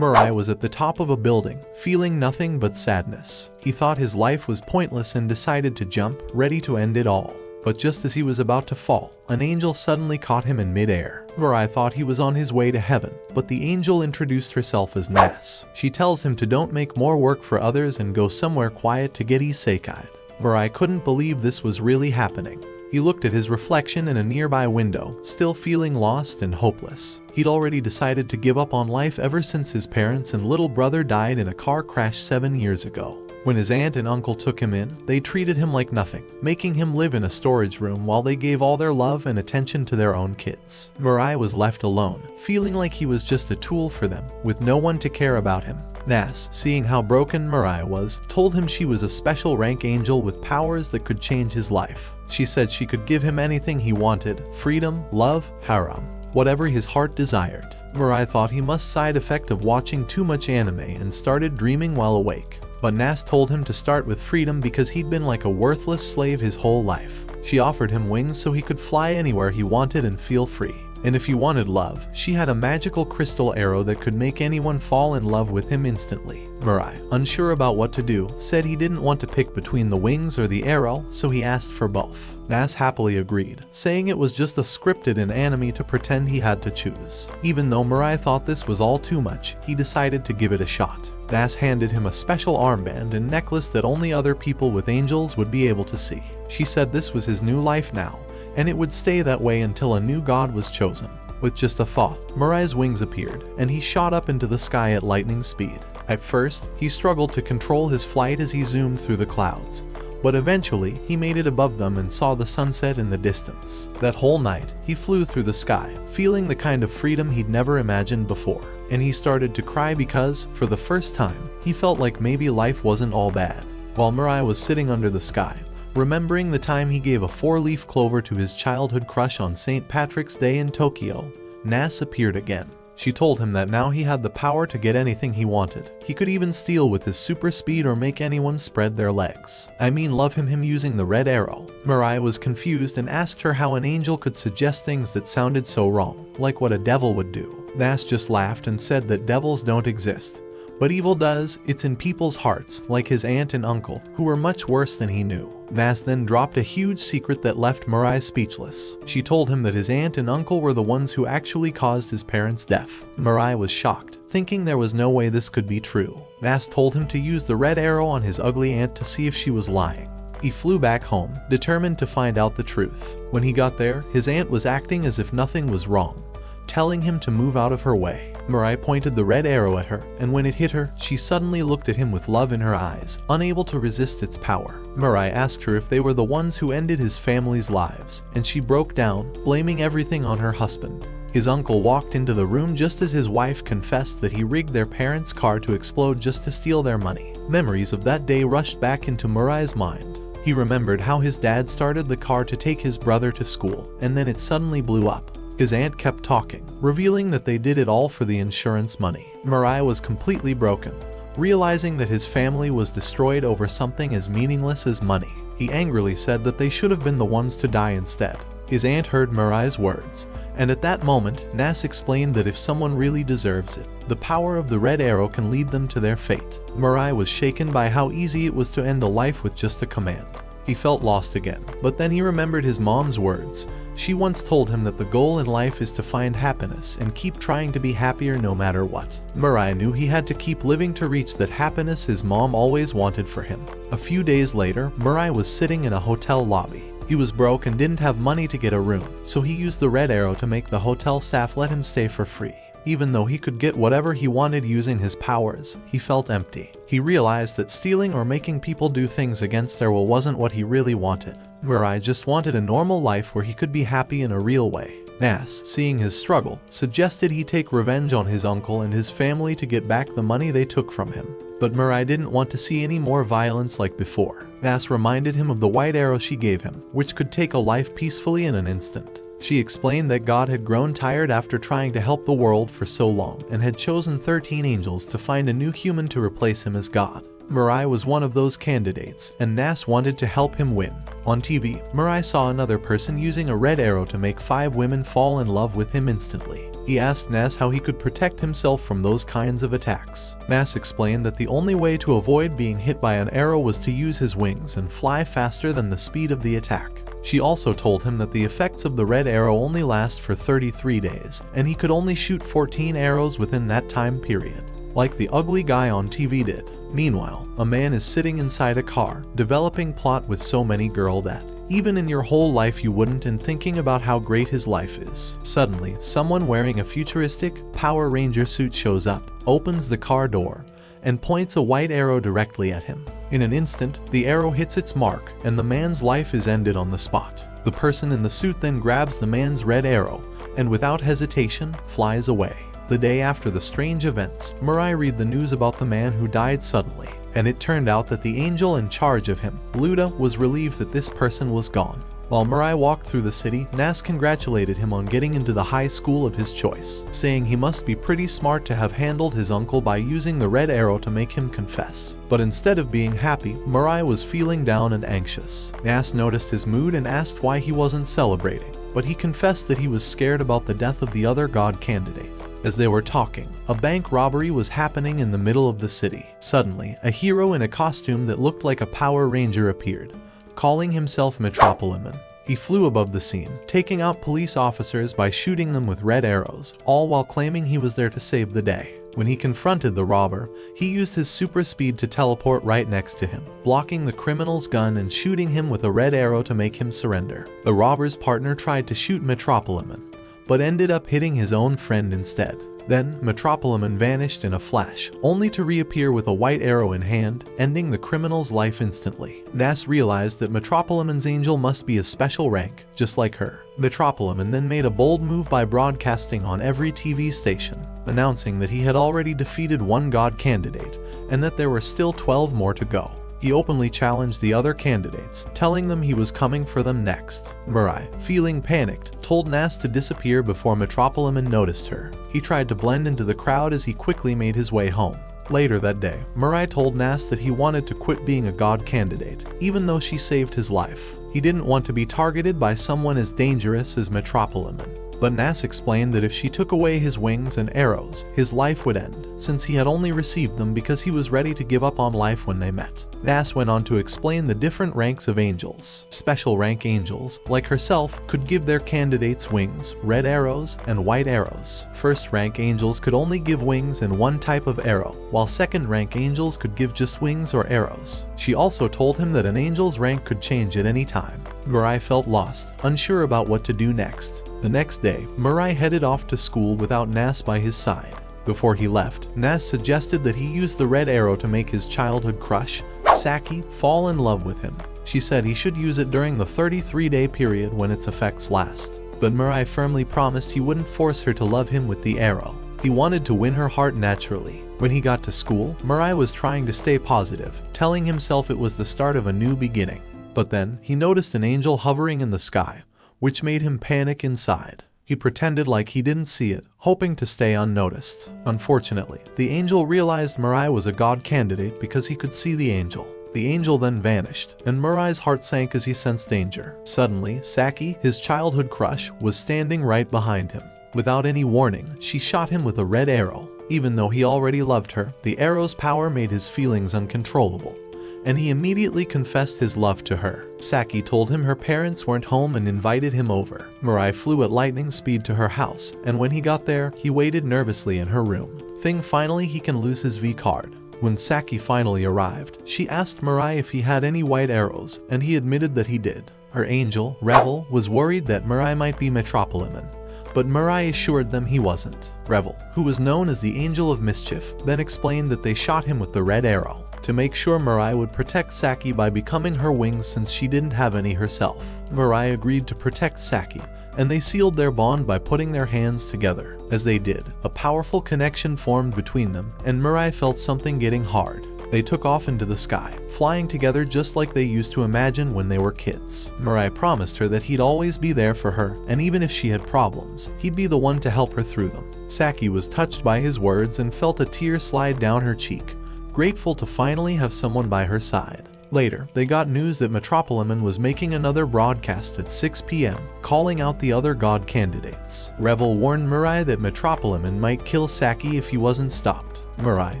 Mirai was at the top of a building, feeling nothing but sadness. He thought his life was pointless and decided to jump, ready to end it all. But just as he was about to fall, an angel suddenly caught him in midair. Mirai thought he was on his way to heaven, but the angel introduced herself as Nasse. She tells him to don't make more work for others and go somewhere quiet to get isekai'd. Mirai couldn't believe this was really happening. He looked at his reflection in a nearby window, still feeling lost and hopeless. He'd already decided to give up on life ever since his parents and little brother died in a car crash 7 years ago. When his aunt and uncle took him in, they treated him like nothing, making him live in a storage room while they gave all their love and attention to their own kids. Mirai was left alone, feeling like he was just a tool for them, with no one to care about him. Nasse, seeing how broken Mirai was, told him she was a special rank angel with powers that could change his life. She said she could give him anything he wanted: freedom, love, harem, whatever his heart desired. Mirai thought he must side effect of watching too much anime and started dreaming while awake. But Nasse told him to start with freedom because he'd been like a worthless slave his whole life. She offered him wings so he could fly anywhere he wanted and feel free. And if he wanted love, she had a magical crystal arrow that could make anyone fall in love with him instantly. Mirai, unsure about what to do, said he didn't want to pick between the wings or the arrow, so he asked for both. Nasse happily agreed, saying it was just a scripted in anime to pretend he had to choose. Even though Mirai thought this was all too much, he decided to give it a shot. Nasse handed him a special armband and necklace that only other people with angels would be able to see. She said this was his new life now, and it would stay that way until a new god was chosen. With just a thought, Mirai's wings appeared, and he shot up into the sky at lightning speed. At first, he struggled to control his flight as he zoomed through the clouds, but eventually he made it above them and saw the sunset in the distance. That whole night, he flew through the sky, feeling the kind of freedom he'd never imagined before. And he started to cry because, for the first time, he felt like maybe life wasn't all bad. While Mirai was sitting under the sky, remembering the time he gave a 4-leaf clover to his childhood crush on St. Patrick's Day in Tokyo, Nasse appeared again. She told him that now he had the power to get anything he wanted. He could even steal with his super speed or make anyone spread their legs. Love him using the red arrow. Mirai was confused and asked her how an angel could suggest things that sounded so wrong, like what a devil would do. Nasse just laughed and said that devils don't exist. But evil does. It's in people's hearts, like his aunt and uncle, who were much worse than he knew. Nasse then dropped a huge secret that left Mirai speechless. She told him that his aunt and uncle were the ones who actually caused his parents' death. Mirai was shocked, thinking there was no way this could be true. Nasse told him to use the red arrow on his ugly aunt to see if she was lying. He flew back home, determined to find out the truth. When he got there, his aunt was acting as if nothing was wrong, telling him to move out of her way. Mirai pointed the red arrow at her, and when it hit her, she suddenly looked at him with love in her eyes, unable to resist its power. Mirai asked her if they were the ones who ended his family's lives, and she broke down, blaming everything on her husband. His uncle walked into the room just as his wife confessed that he rigged their parents' car to explode just to steal their money. Memories of that day rushed back into Mirai's mind. He remembered how his dad started the car to take his brother to school, and then it suddenly blew up. His aunt kept talking, revealing that they did it all for the insurance money. Mirai was completely broken, realizing that his family was destroyed over something as meaningless as money. He angrily said that they should have been the ones to die instead. His aunt heard Mirai's words, and at that moment, Nasse explained that if someone really deserves it, the power of the red arrow can lead them to their fate. Mirai was shaken by how easy it was to end a life with just a command. He felt lost again, but then he remembered his mom's words. She once told him that the goal in life is to find happiness and keep trying to be happier no matter what. Mirai knew he had to keep living to reach that happiness his mom always wanted for him. A few days later, Mirai was sitting in a hotel lobby. He was broke and didn't have money to get a room, so he used the red arrow to make the hotel staff let him stay for free. Even though he could get whatever he wanted using his powers, he felt empty. He realized that stealing or making people do things against their will wasn't what he really wanted. Mirai just wanted a normal life where he could be happy in a real way. Nasse, seeing his struggle, suggested he take revenge on his uncle and his family to get back the money they took from him. But Mirai didn't want to see any more violence like before. Nasse reminded him of the white arrow she gave him, which could take a life peacefully in an instant. She explained that God had grown tired after trying to help the world for so long and had chosen 13 angels to find a new human to replace him as God. Mirai was one of those candidates, and Nasse wanted to help him win. On TV, Mirai saw another person using a red arrow to make 5 women fall in love with him instantly. He asked Nasse how he could protect himself from those kinds of attacks. Nasse explained that the only way to avoid being hit by an arrow was to use his wings and fly faster than the speed of the attack. She also told him that the effects of the red arrow only last for 33 days, and he could only shoot 14 arrows within that time period, like the ugly guy on TV did. Meanwhile, a man is sitting inside a car, developing plot with so many girl that even in your whole life you wouldn't, and thinking about how great his life is. Suddenly, someone wearing a futuristic Power Ranger suit shows up, opens the car door, and points a white arrow directly at him. In an instant, the arrow hits its mark, and the man's life is ended on the spot. The person in the suit then grabs the man's red arrow, and without hesitation, flies away. The day after the strange events, Mirai read the news about the man who died suddenly, and it turned out that the angel in charge of him, Luda, was relieved that this person was gone. While Mirai walked through the city, Nasse congratulated him on getting into the high school of his choice, saying he must be pretty smart to have handled his uncle by using the red arrow to make him confess. But instead of being happy, Mirai was feeling down and anxious. Nasse noticed his mood and asked why he wasn't celebrating, but he confessed that he was scared about the death of the other god candidate. As they were talking, a bank robbery was happening in the middle of the city. Suddenly, a hero in a costume that looked like a Power Ranger appeared, calling himself Metropoliman. He flew above the scene, taking out police officers by shooting them with red arrows, all while claiming he was there to save the day. When he confronted the robber, he used his super speed to teleport right next to him, blocking the criminal's gun and shooting him with a red arrow to make him surrender. The robber's partner tried to shoot Metropoliman, but ended up hitting his own friend instead. Then, Metropoliman vanished in a flash, only to reappear with a white arrow in hand, ending the criminal's life instantly. Nasse realized that Metropoliman's angel must be a special rank, just like her. Metropoliman then made a bold move by broadcasting on every TV station, announcing that he had already defeated one god candidate, and that there were still 12 more to go. He openly challenged the other candidates, telling them he was coming for them next. Mirai, feeling panicked, told Nasse to disappear before Metropoliman noticed her. He tried to blend into the crowd as he quickly made his way home. Later that day, Mirai told Nasse that he wanted to quit being a god candidate, even though she saved his life. He didn't want to be targeted by someone as dangerous as Metropoliman. But Nasse explained that if she took away his wings and arrows, his life would end, since he had only received them because he was ready to give up on life when they met. Nasse went on to explain the different ranks of angels. Special rank angels, like herself, could give their candidates wings, red arrows, and white arrows. First rank angels could only give wings and one type of arrow, while second rank angels could give just wings or arrows. She also told him that an angel's rank could change at any time. Mirai felt lost, unsure about what to do next. The next day, Mirai headed off to school without Nasse by his side. Before he left, Nasse suggested that he use the red arrow to make his childhood crush, Saki, fall in love with him. She said he should use it during the 33-day period when its effects last. But Mirai firmly promised he wouldn't force her to love him with the arrow. He wanted to win her heart naturally. When he got to school, Mirai was trying to stay positive, telling himself it was the start of a new beginning. But then, he noticed an angel hovering in the sky, which made him panic inside. He pretended like he didn't see it, hoping to stay unnoticed. Unfortunately, the angel realized Mirai was a god candidate because he could see the angel. The angel then vanished, and Mirai's heart sank as he sensed danger. Suddenly, Saki, his childhood crush, was standing right behind him. Without any warning, she shot him with a red arrow. Even though he already loved her, the arrow's power made his feelings uncontrollable, and he immediately confessed his love to her. Saki told him her parents weren't home and invited him over. Mirai flew at lightning speed to her house, and when he got there, he waited nervously in her room, thinking finally he can lose his V card. When Saki finally arrived, she asked Mirai if he had any white arrows, and he admitted that he did. Her angel, Revel, was worried that Mirai might be Metropoliman, but Mirai assured them he wasn't. Revel, who was known as the Angel of Mischief, then explained that they shot him with the red arrow to make sure Mirai would protect Saki by becoming her wings since she didn't have any herself. Mirai agreed to protect Saki, and they sealed their bond by putting their hands together. As they did, a powerful connection formed between them, and Mirai felt something getting hard. They took off into the sky, flying together just like they used to imagine when they were kids. Mirai promised her that he'd always be there for her, and even if she had problems, he'd be the one to help her through them. Saki was touched by his words and felt a tear slide down her cheek, grateful to finally have someone by her side. Later, they got news that Metropoliman was making another broadcast at 6 p.m., calling out the other god candidates. Revel warned Mirai that Metropoliman might kill Saki if he wasn't stopped. Mirai,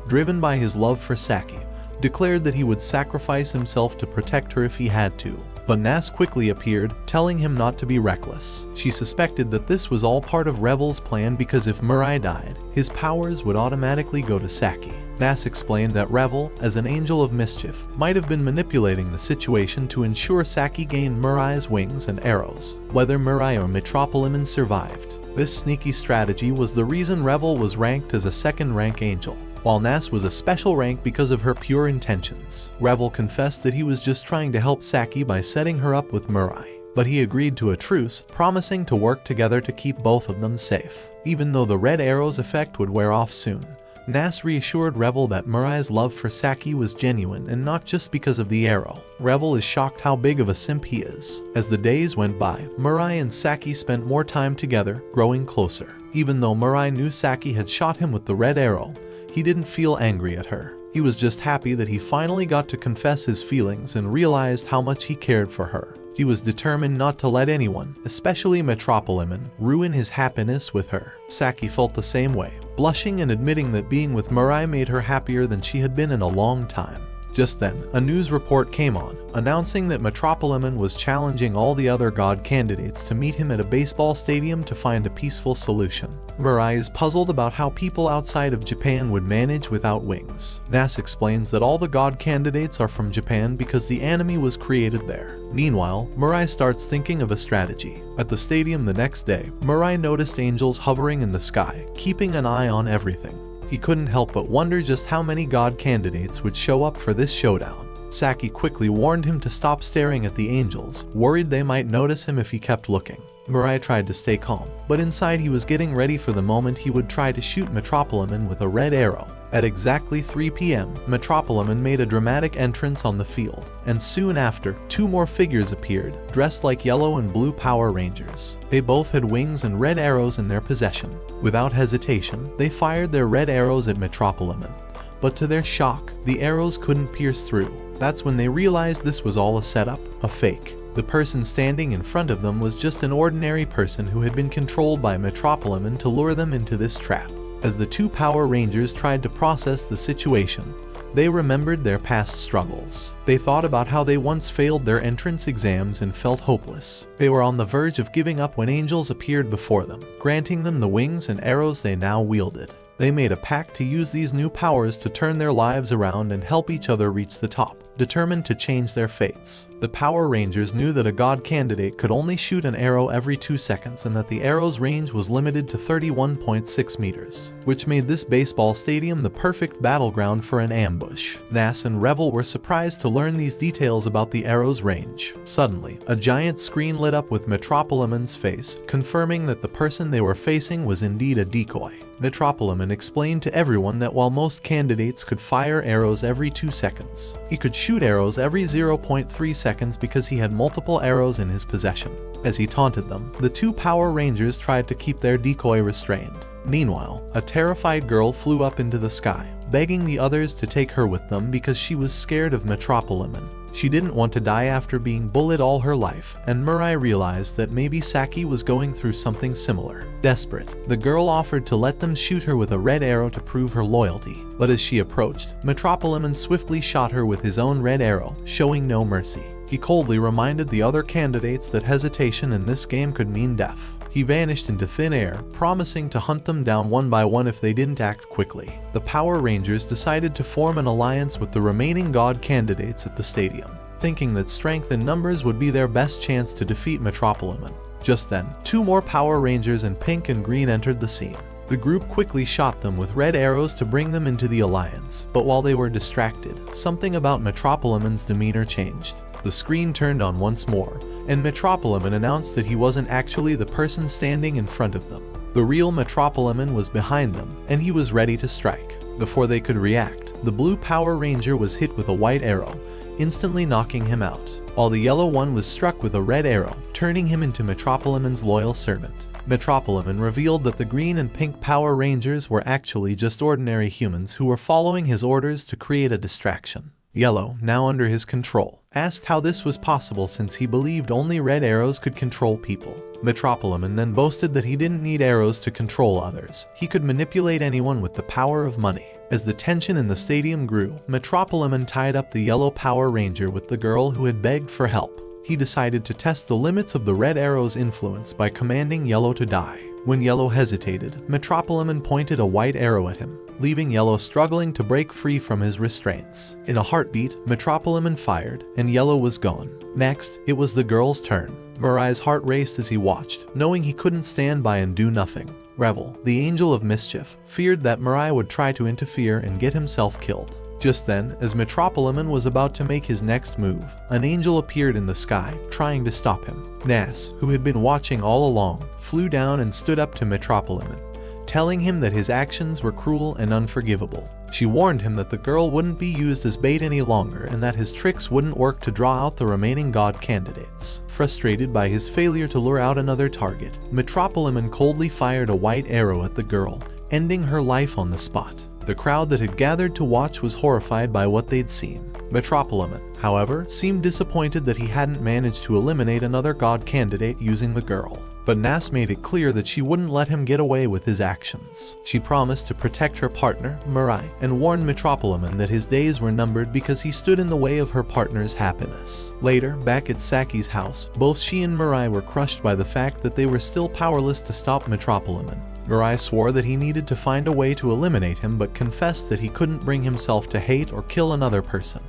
driven by his love for Saki, declared that he would sacrifice himself to protect her if he had to. But Nasse quickly appeared, telling him not to be reckless. She suspected that this was all part of Revel's plan because if Mirai died, his powers would automatically go to Saki. Nasse explained that Revel, as an angel of mischief, might have been manipulating the situation to ensure Saki gained Mirai's wings and arrows, whether Mirai or Metropoliman survived. This sneaky strategy was the reason Revel was ranked as a second-rank angel, while Nasse was a special rank because of her pure intentions. Revel confessed that he was just trying to help Saki by setting her up with Mirai, but he agreed to a truce, promising to work together to keep both of them safe. Even though the red arrow's effect would wear off soon, Nasse reassured Revel that Mirai's love for Saki was genuine and not just because of the arrow. Revel is shocked how big of a simp he is. As the days went by, Mirai and Saki spent more time together, growing closer. Even though Mirai knew Saki had shot him with the red arrow, he didn't feel angry at her. He was just happy that he finally got to confess his feelings and realized how much he cared for her. He was determined not to let anyone, especially Metropoliman, ruin his happiness with her. Saki felt the same way, blushing and admitting that being with Mirai made her happier than she had been in a long time. Just then, a news report came on, announcing that Metropoliman was challenging all the other god candidates to meet him at a baseball stadium to find a peaceful solution. Mirai is puzzled about how people outside of Japan would manage without wings. Nasse explains that all the god candidates are from Japan because the anime was created there. Meanwhile, Mirai starts thinking of a strategy. At the stadium the next day, Mirai noticed angels hovering in the sky, keeping an eye on everything. He couldn't help but wonder just how many god candidates would show up for this showdown. Saki quickly warned him to stop staring at the angels, worried they might notice him if he kept looking. Mirai tried to stay calm, but inside he was getting ready for the moment he would try to shoot Metropoliman with a red arrow. At exactly 3 p.m., Metropoliman made a dramatic entrance on the field, and soon after, two more figures appeared, dressed like yellow and blue Power Rangers. They both had wings and red arrows in their possession. Without hesitation, they fired their red arrows at Metropoliman. But to their shock, the arrows couldn't pierce through. That's when they realized this was all a setup, a fake. The person standing in front of them was just an ordinary person who had been controlled by Metropoliman to lure them into this trap. As the two Power Rangers tried to process the situation, they remembered their past struggles. They thought about how they once failed their entrance exams and felt hopeless. They were on the verge of giving up when angels appeared before them, granting them the wings and arrows they now wielded. They made a pact to use these new powers to turn their lives around and help each other reach the top, determined to change their fates. The Power Rangers knew that a god candidate could only shoot an arrow every 2 seconds and that the arrow's range was limited to 31.6 meters, which made this baseball stadium the perfect battleground for an ambush. Nasse and Revel were surprised to learn these details about the arrow's range. Suddenly, a giant screen lit up with Metropoliman's face, confirming that the person they were facing was indeed a decoy. Metropoliman explained to everyone that while most candidates could fire arrows every 2 seconds, he could shoot arrows every 0.3 seconds because he had multiple arrows in his possession. As he taunted them, the two Power Rangers tried to keep their decoy restrained. Meanwhile, a terrified girl flew up into the sky, begging the others to take her with them because she was scared of Metropoliman. She didn't want to die after being bullied all her life, and Mirai realized that maybe Saki was going through something similar. Desperate, the girl offered to let them shoot her with a red arrow to prove her loyalty. But as she approached, Metropoliman swiftly shot her with his own red arrow, showing no mercy. He coldly reminded the other candidates that hesitation in this game could mean death. He vanished into thin air, promising to hunt them down one by one if they didn't act quickly. The Power Rangers decided to form an alliance with the remaining god candidates at the stadium, thinking that strength in numbers would be their best chance to defeat Metropoliman. Just then, two more Power Rangers in pink and green entered the scene. The group quickly shot them with red arrows to bring them into the alliance, but while they were distracted, something about Metropoliman's demeanor changed. The screen turned on once more, and Metropoliman announced that he wasn't actually the person standing in front of them. The real Metropoliman was behind them, and he was ready to strike. Before they could react, the blue Power Ranger was hit with a white arrow, instantly knocking him out, while the yellow one was struck with a red arrow, turning him into Metropoliman's loyal servant. Metropoliman revealed that the green and pink Power Rangers were actually just ordinary humans who were following his orders to create a distraction. Yellow, now under his control, asked how this was possible since he believed only red arrows could control people. Metropoleman then boasted that he didn't need arrows to control others. He could manipulate anyone with the power of money. As the tension in the stadium grew, Metropoleman tied up the yellow Power Ranger with the girl who had begged for help. He decided to test the limits of the red arrow's influence by commanding Yellow to die. When Yellow hesitated, Metropoleman pointed a white arrow at him, leaving Yellow struggling to break free from his restraints. In a heartbeat, Metropoleman fired, and Yellow was gone. Next, it was the girl's turn. Mirai's heart raced as he watched, knowing he couldn't stand by and do nothing. Revel, the angel of mischief, feared that Mirai would try to interfere and get himself killed. Just then, as Metropoleman was about to make his next move, an angel appeared in the sky, trying to stop him. Nasse, who had been watching all along, flew down and stood up to Metropoleman, telling him that his actions were cruel and unforgivable. She warned him that the girl wouldn't be used as bait any longer and that his tricks wouldn't work to draw out the remaining god candidates. Frustrated by his failure to lure out another target, Metropoleman coldly fired a white arrow at the girl, ending her life on the spot. The crowd that had gathered to watch was horrified by what they'd seen. Metropoleman, however, seemed disappointed that he hadn't managed to eliminate another god candidate using the girl. But Nasse made it clear that she wouldn't let him get away with his actions. She promised to protect her partner, Mirai, and warned Metropoleman that his days were numbered because he stood in the way of her partner's happiness. Later, back at Saki's house, both she and Mirai were crushed by the fact that they were still powerless to stop Metropoleman. Mirai swore that he needed to find a way to eliminate him but confessed that he couldn't bring himself to hate or kill another person,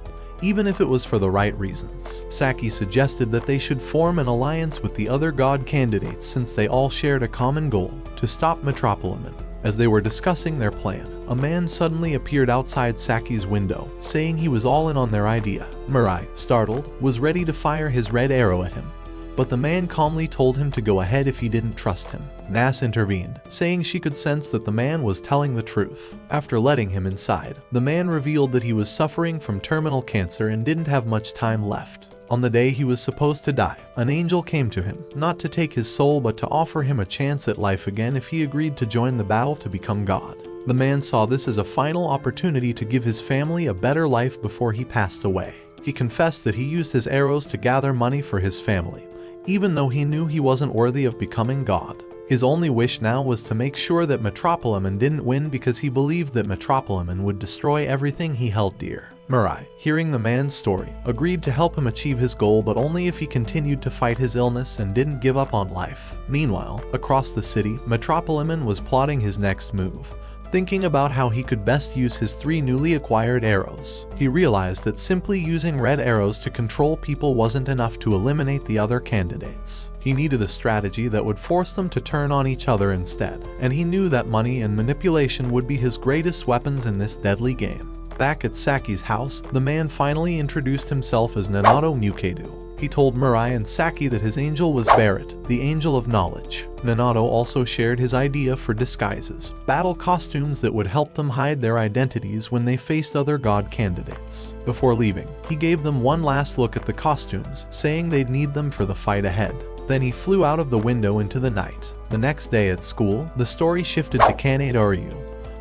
even if it was for the right reasons. Saki suggested that they should form an alliance with the other god candidates since they all shared a common goal, to stop Metropoleman. As they were discussing their plan, a man suddenly appeared outside Saki's window, saying he was all in on their idea. Mirai, startled, was ready to fire his red arrow at him, but the man calmly told him to go ahead if he didn't trust him. Nasse intervened, saying she could sense that the man was telling the truth. After letting him inside, the man revealed that he was suffering from terminal cancer and didn't have much time left. On the day he was supposed to die, an angel came to him, not to take his soul but to offer him a chance at life again if he agreed to join the battle to become God. The man saw this as a final opportunity to give his family a better life before he passed away. He confessed that he used his arrows to gather money for his family, even though he knew he wasn't worthy of becoming God. His only wish now was to make sure that Metropoleman didn't win because he believed that Metropoleman would destroy everything he held dear. Mirai, hearing the man's story, agreed to help him achieve his goal but only if he continued to fight his illness and didn't give up on life. Meanwhile, across the city, Metropoleman was plotting his next move, thinking about how he could best use his 3 newly acquired arrows. He realized that simply using red arrows to control people wasn't enough to eliminate the other candidates. He needed a strategy that would force them to turn on each other instead, and he knew that money and manipulation would be his greatest weapons in this deadly game. Back at Saki's house, the man finally introduced himself as Nanato Mukedu. He told Mirai and Saki that his angel was Barrett, the angel of knowledge. Nanato also shared his idea for disguises, battle costumes that would help them hide their identities when they faced other god candidates. Before leaving, he gave them one last look at the costumes, saying they'd need them for the fight ahead. Then he flew out of the window into the night. The next day at school, the story shifted to Kanade Oryu,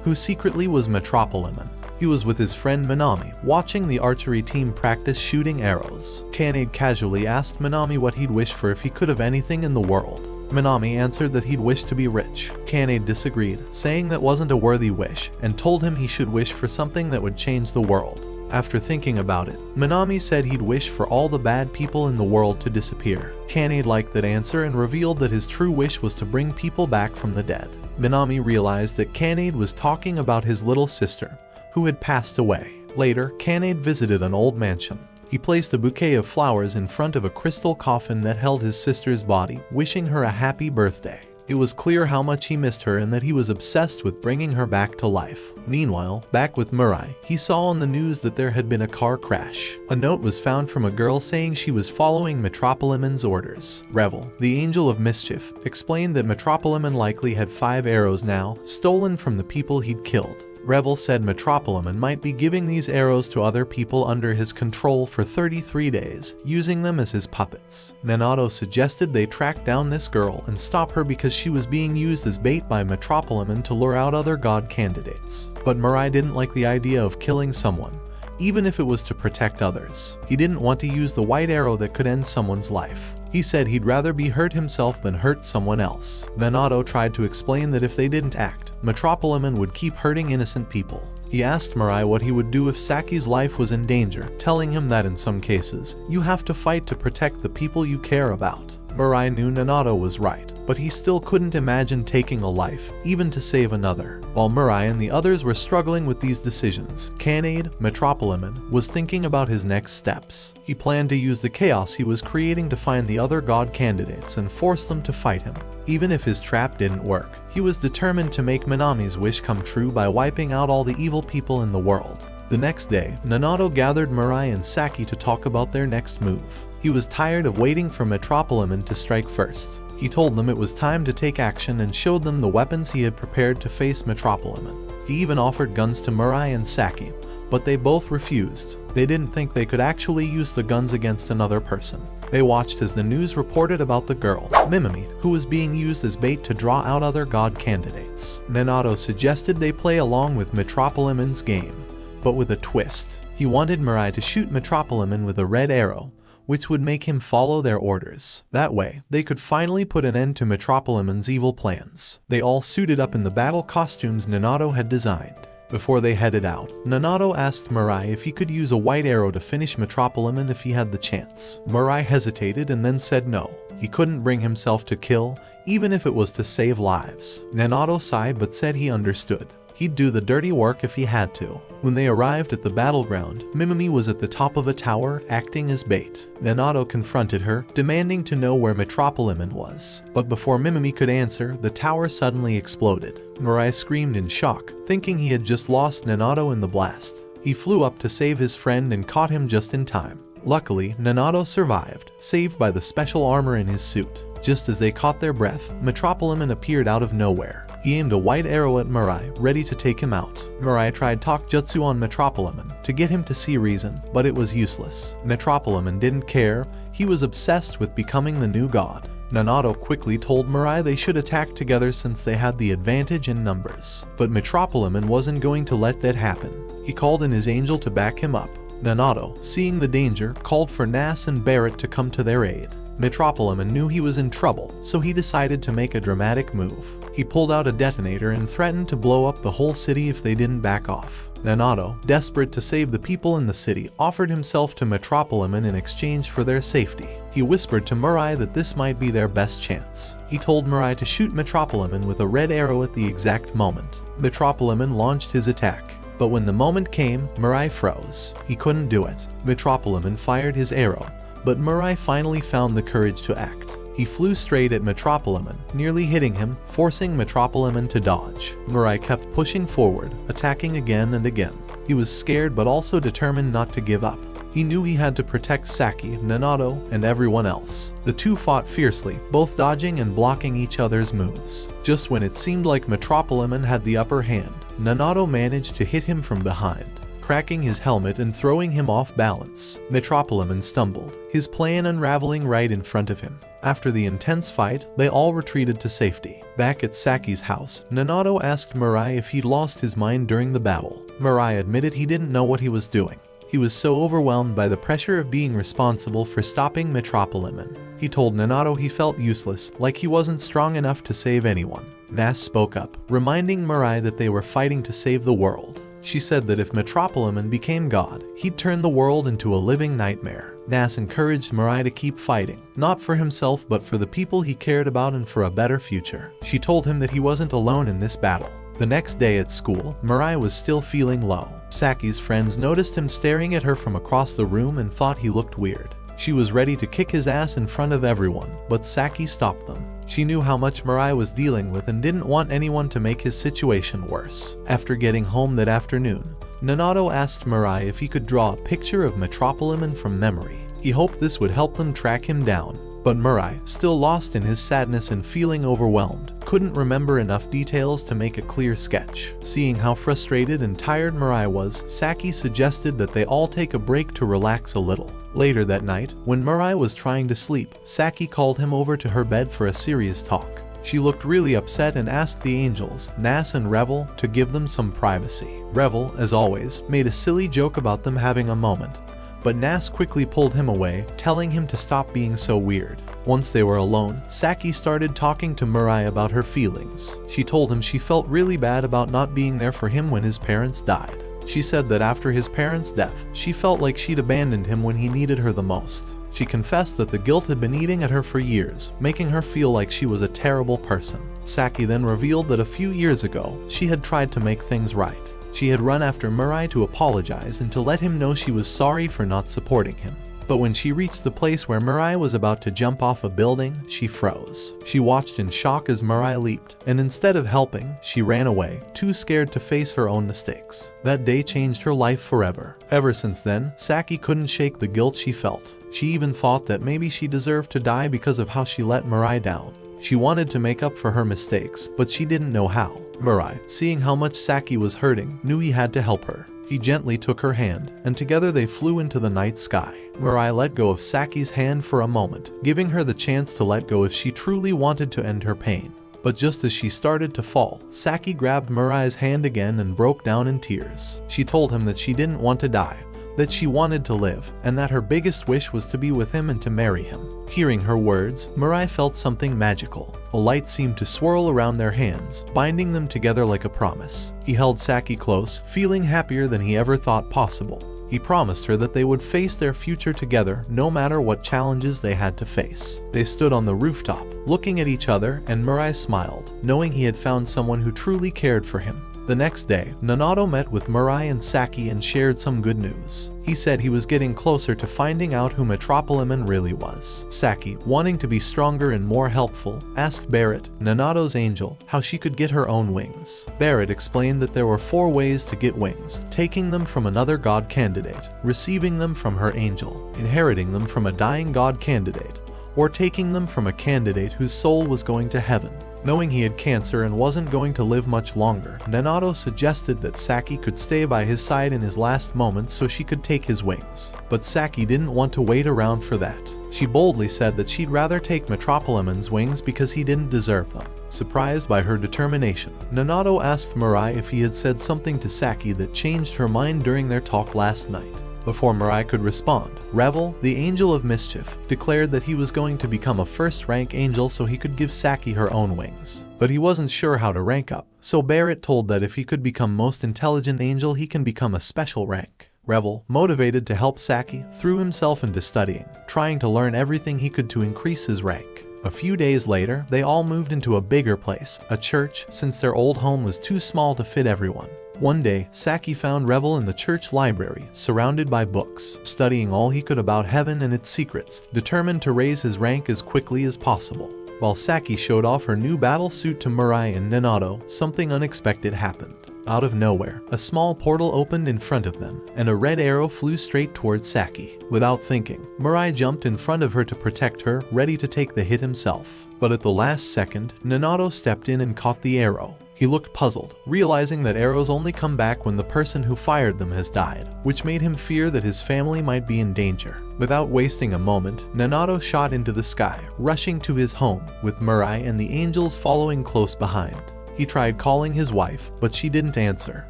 who secretly was Metropoleman. He was with his friend Minami, watching the archery team practice shooting arrows. Kanade casually asked Minami what he'd wish for if he could have anything in the world. Minami answered that he'd wish to be rich. Kanade disagreed, saying that wasn't a worthy wish, and told him he should wish for something that would change the world. After thinking about it, Minami said he'd wish for all the bad people in the world to disappear. Kanade liked that answer and revealed that his true wish was to bring people back from the dead. Minami realized that Kanade was talking about his little sister, who had passed away. Later, Kanade visited an old mansion. He placed a bouquet of flowers in front of a crystal coffin that held his sister's body, wishing her a happy birthday. It was clear how much he missed her and that he was obsessed with bringing her back to life. Meanwhile, back with Mirai, he saw on the news that there had been a car crash. A note was found from a girl saying she was following Metropoleman's orders. Revel, the angel of mischief, explained that Metropoleman likely had 5 arrows now, stolen from the people he'd killed. Revel said Metropoleman might be giving these arrows to other people under his control for 33 days, using them as his puppets. Nanato suggested they track down this girl and stop her because she was being used as bait by Metropoleman to lure out other god candidates. But Mirai didn't like the idea of killing someone, even if it was to protect others. He didn't want to use the white arrow that could end someone's life. He said he'd rather be hurt himself than hurt someone else. Minato tried to explain that if they didn't act, Metropoliman would keep hurting innocent people. He asked Mirai what he would do if Saki's life was in danger, telling him that in some cases, you have to fight to protect the people you care about. Mirai knew Minato was right, but he still couldn't imagine taking a life, even to save another. While Mirai and the others were struggling with these decisions, Kanade, Metropoliman, was thinking about his next steps. He planned to use the chaos he was creating to find the other god candidates and force them to fight him. Even if his trap didn't work, he was determined to make Minami's wish come true by wiping out all the evil people in the world. The next day, Minato gathered Mirai and Saki to talk about their next move. He was tired of waiting for Metropoliman to strike first. He told them it was time to take action and showed them the weapons he had prepared to face Metropoliman. He even offered guns to Mirai and Saki, but they both refused. They didn't think they could actually use the guns against another person. They watched as the news reported about the girl, Mimimi, who was being used as bait to draw out other god candidates. Minato suggested they play along with Metropoliman's game, but with a twist. He wanted Mirai to shoot Metropoliman with a red arrow, which would make him follow their orders. That way, they could finally put an end to Metropoliman's evil plans. They all suited up in the battle costumes Minato had designed. Before they headed out, Minato asked Mirai if he could use a white arrow to finish Metropoliman if he had the chance. Mirai hesitated and then said no. He couldn't bring himself to kill, even if it was to save lives. Minato sighed but said he understood. He'd do the dirty work if he had to. When they arrived at the battleground, Mimimi was at the top of a tower, acting as bait. Minato confronted her, demanding to know where Metropoliman was. But before Mimimi could answer, the tower suddenly exploded. Mirai screamed in shock, thinking he had just lost Minato in the blast. He flew up to save his friend and caught him just in time. Luckily, Minato survived, saved by the special armor in his suit. Just as they caught their breath, Metropoliman appeared out of nowhere. He aimed a white arrow at Mirai, ready to take him out. Mirai tried talk jutsu on Metropoliman to get him to see reason, but it was useless. Metropoliman didn't care. He was obsessed with becoming the new god. Minato quickly told Mirai they should attack together since they had the advantage in numbers. But Metropoliman wasn't going to let that happen. He called in his angel to back him up. Minato, seeing the danger, called for Nasse and Barrett to come to their aid. Metropoliman knew he was in trouble, so he decided to make a dramatic move. He pulled out a detonator and threatened to blow up the whole city if they didn't back off. Minato, desperate to save the people in the city, offered himself to Metropoliman in exchange for their safety. He whispered to Mirai that this might be their best chance. He told Mirai to shoot Metropoliman with a red arrow at the exact moment. Metropoliman launched his attack. But when the moment came, Mirai froze. He couldn't do it. Metropoliman fired his arrow, but Mirai finally found the courage to act. He flew straight at Metropoliman, nearly hitting him, forcing Metropoliman to dodge. Mirai kept pushing forward, attacking again and again. He was scared but also determined not to give up. He knew he had to protect Saki, Minato, and everyone else. The two fought fiercely, both dodging and blocking each other's moves. Just when it seemed like Metropoliman had the upper hand, Minato managed to hit him from behind, cracking his helmet and throwing him off balance. Metropoliman stumbled, his plan unraveling right in front of him. After the intense fight, they all retreated to safety. Back at Saki's house, Minato asked Mirai if he'd lost his mind during the battle. Mirai admitted he didn't know what he was doing. He was so overwhelmed by the pressure of being responsible for stopping Metropoliman. He told Minato he felt useless, like he wasn't strong enough to save anyone. Nasse spoke up, reminding Mirai that they were fighting to save the world. She said that if Metropoliman became god, he'd turn the world into a living nightmare. Nasse encouraged Mirai to keep fighting, not for himself but for the people he cared about and for a better future. She told him that he wasn't alone in this battle. The next day at school, Mirai was still feeling low. Saki's friends noticed him staring at her from across the room and thought he looked weird. She was ready to kick his ass in front of everyone, but Saki stopped them. She knew how much Mirai was dealing with and didn't want anyone to make his situation worse. After getting home that afternoon, Minato asked Mirai if he could draw a picture of Metropoliman from memory. He hoped this would help them track him down. But Mirai, still lost in his sadness and feeling overwhelmed, couldn't remember enough details to make a clear sketch. Seeing how frustrated and tired Mirai was, Saki suggested that they all take a break to relax a little. Later that night, when Mirai was trying to sleep, Saki called him over to her bed for a serious talk. She looked really upset and asked the angels, Nasse and Revel, to give them some privacy. Revel, as always, made a silly joke about them having a moment, but Nasse quickly pulled him away, telling him to stop being so weird. Once they were alone, Saki started talking to Mirai about her feelings. She told him she felt really bad about not being there for him when his parents died. She said that after his parents' death, she felt like she'd abandoned him when he needed her the most. She confessed that the guilt had been eating at her for years, making her feel like she was a terrible person. Saki then revealed that a few years ago, she had tried to make things right. She had run after Mirai to apologize and to let him know she was sorry for not supporting him. But when she reached the place where Mirai was about to jump off a building, she froze. She watched in shock as Mirai leaped, and instead of helping, she ran away, too scared to face her own mistakes. That day changed her life forever. Ever since then, Saki couldn't shake the guilt she felt. She even thought that maybe she deserved to die because of how she let Mirai down. She wanted to make up for her mistakes, but she didn't know how. Mirai, seeing how much Saki was hurting, knew he had to help her. He gently took her hand, and together they flew into the night sky. Mirai let go of Saki's hand for a moment, giving her the chance to let go if she truly wanted to end her pain. But just as she started to fall, Saki grabbed Mirai's hand again and broke down in tears. She told him that she didn't want to die, that she wanted to live, and that her biggest wish was to be with him and to marry him. Hearing her words, Mirai felt something magical. A light seemed to swirl around their hands, binding them together like a promise. He held Saki close, feeling happier than he ever thought possible. He promised her that they would face their future together no matter what challenges they had to face. They stood on the rooftop, looking at each other, and Mirai smiled, knowing he had found someone who truly cared for him. The next day, Nanato met with Mirai and Saki and shared some good news. He said he was getting closer to finding out who Metropoliman really was. Saki, wanting to be stronger and more helpful, asked Barrett, Nanato's angel, how she could get her own wings. Barrett explained that there were 4 ways to get wings: taking them from another god candidate, receiving them from her angel, inheriting them from a dying god candidate, or taking them from a candidate whose soul was going to heaven. Knowing he had cancer and wasn't going to live much longer, Nanato suggested that Saki could stay by his side in his last moments so she could take his wings. But Saki didn't want to wait around for that. She boldly said that she'd rather take Metropoliman's wings because he didn't deserve them. Surprised by her determination, Nanato asked Mirai if he had said something to Saki that changed her mind during their talk last night. Before Mirai could respond, Revel, the angel of mischief, declared that he was going to become a first-rank angel so he could give Saki her own wings. But he wasn't sure how to rank up, so Barrett told that if he could become most intelligent angel, he can become a special rank. Revel, motivated to help Saki, threw himself into studying, trying to learn everything he could to increase his rank. A few days later, they all moved into a bigger place, a church, since their old home was too small to fit everyone. One day, Saki found Revel in the church library, surrounded by books, studying all he could about heaven and its secrets, determined to raise his rank as quickly as possible. While Saki showed off her new battle suit to Mirai and Nanato, something unexpected happened. Out of nowhere, a small portal opened in front of them, and a red arrow flew straight towards Saki. Without thinking, Mirai jumped in front of her to protect her, ready to take the hit himself. But at the last second, Nanato stepped in and caught the arrow. He looked puzzled, realizing that arrows only come back when the person who fired them has died, which made him fear that his family might be in danger. Without wasting a moment, Nanato shot into the sky, rushing to his home, with Mirai and the angels following close behind. He tried calling his wife, but she didn't answer.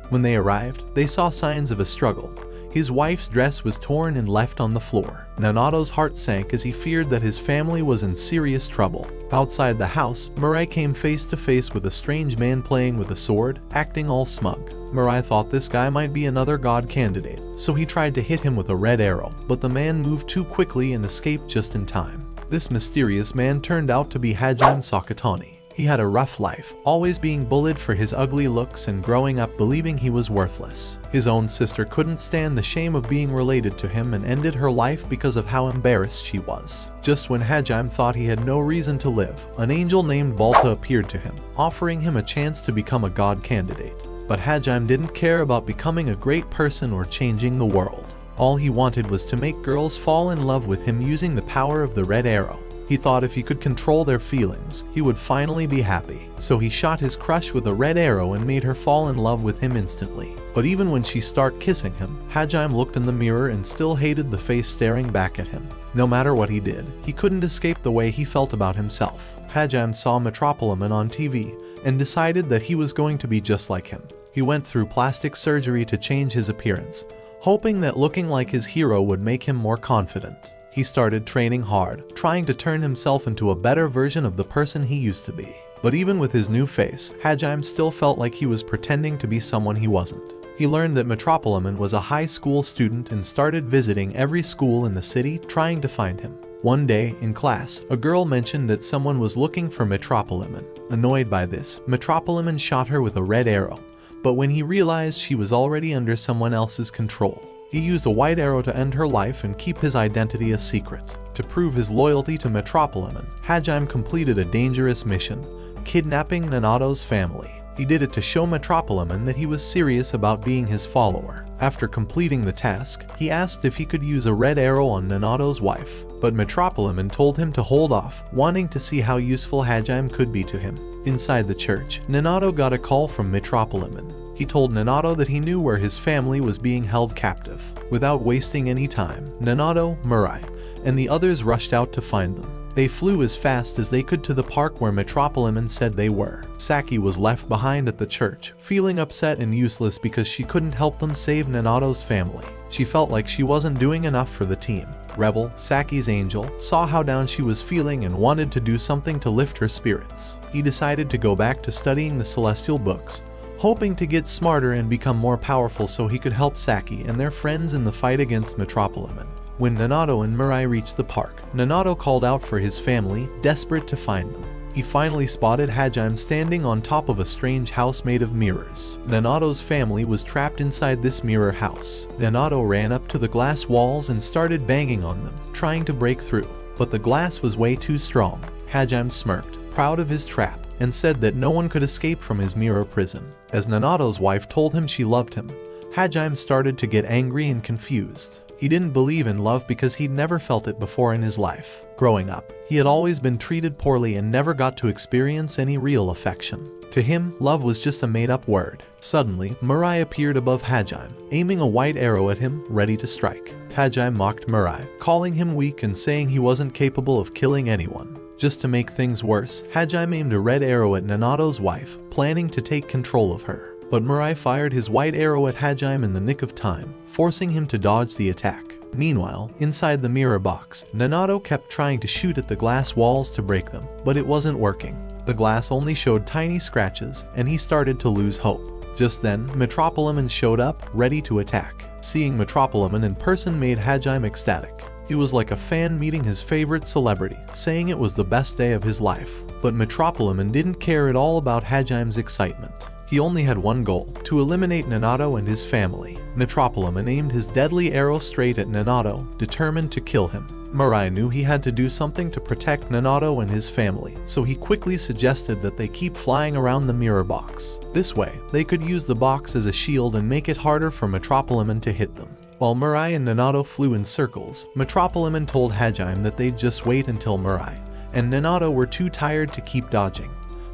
When they arrived, they saw signs of a struggle. His wife's dress was torn and left on the floor. Nanato's heart sank as he feared that his family was in serious trouble. Outside the house, Mirai came face to face with a strange man playing with a sword, acting all smug. Mirai thought this guy might be another god candidate, so he tried to hit him with a red arrow, but the man moved too quickly and escaped just in time. This mysterious man turned out to be Hajime Sakatani. He had a rough life, always being bullied for his ugly looks and growing up believing he was worthless. His own sister couldn't stand the shame of being related to him and ended her life because of how embarrassed she was. Just when Hajime thought he had no reason to live, an angel named Balta appeared to him, offering him a chance to become a god candidate. But Hajime didn't care about becoming a great person or changing the world. All he wanted was to make girls fall in love with him using the power of the red arrow. He thought if he could control their feelings, he would finally be happy. So he shot his crush with a red arrow and made her fall in love with him instantly. But even when she started kissing him, Hajime looked in the mirror and still hated the face staring back at him. No matter what he did, he couldn't escape the way he felt about himself. Hajime saw Metropoliman on TV and decided that he was going to be just like him. He went through plastic surgery to change his appearance, hoping that looking like his hero would make him more confident. He started training hard, trying to turn himself into a better version of the person he used to be. But even with his new face, Hajime still felt like he was pretending to be someone he wasn't. He learned that Metropoliman was a high school student and started visiting every school in the city trying to find him. One day, in class, a girl mentioned that someone was looking for Metropoliman. Annoyed by this, Metropoliman shot her with a red arrow, but when he realized she was already under someone else's control, he used a white arrow to end her life and keep his identity a secret. To prove his loyalty to Metropoliman, Hajime completed a dangerous mission, kidnapping Nanato's family. He did it to show Metropoliman that he was serious about being his follower. After completing the task, he asked if he could use a red arrow on Nanato's wife, but Metropoliman told him to hold off, wanting to see how useful Hajime could be to him. Inside the church, Nanato got a call from Metropoliman. He told Nanato that he knew where his family was being held captive. Without wasting any time, Nanato, Mirai, and the others rushed out to find them. They flew as fast as they could to the park where Metropoliman said they were. Saki was left behind at the church, feeling upset and useless because she couldn't help them save Nanato's family. She felt like she wasn't doing enough for the team. Revel, Saki's angel, saw how down she was feeling and wanted to do something to lift her spirits. He decided to go back to studying the celestial books, hoping to get smarter and become more powerful so he could help Saki and their friends in the fight against Metropoliman. When Nanato and Mirai reached the park, Nanato called out for his family, desperate to find them. He finally spotted Hajime standing on top of a strange house made of mirrors. Nanato's family was trapped inside this mirror house. Nanato ran up to the glass walls and started banging on them, trying to break through, but the glass was way too strong. Hajime smirked, proud of his trap, and said that no one could escape from his mirror prison. As Nanato's wife told him she loved him, Hajime started to get angry and confused. He didn't believe in love because he'd never felt it before in his life. Growing up, he had always been treated poorly and never got to experience any real affection. To him, love was just a made-up word. Suddenly, Mirai appeared above Hajime, aiming a white arrow at him, ready to strike. Hajime mocked Mirai, calling him weak and saying he wasn't capable of killing anyone. Just to make things worse, Hajime aimed a red arrow at Nanato's wife, planning to take control of her. But Mirai fired his white arrow at Hajime in the nick of time, forcing him to dodge the attack. Meanwhile, inside the mirror box, Nanato kept trying to shoot at the glass walls to break them, but it wasn't working. The glass only showed tiny scratches, and he started to lose hope. Just then, Metropoliman showed up, ready to attack. Seeing Metropoliman in person made Hajime ecstatic. He was like a fan meeting his favorite celebrity, saying it was the best day of his life. But Metropoliman didn't care at all about Hajime's excitement. He only had one goal, to eliminate Nanato and his family. Metropoliman aimed his deadly arrow straight at Nanato, determined to kill him. Mirai knew he had to do something to protect Nanato and his family, so he quickly suggested that they keep flying around the mirror box. This way, they could use the box as a shield and make it harder for Metropoliman to hit them. While Mirai and Nanato flew in circles, Metropoliman told Hajime that they'd just wait until Mirai and Nanato were too tired to keep dodging.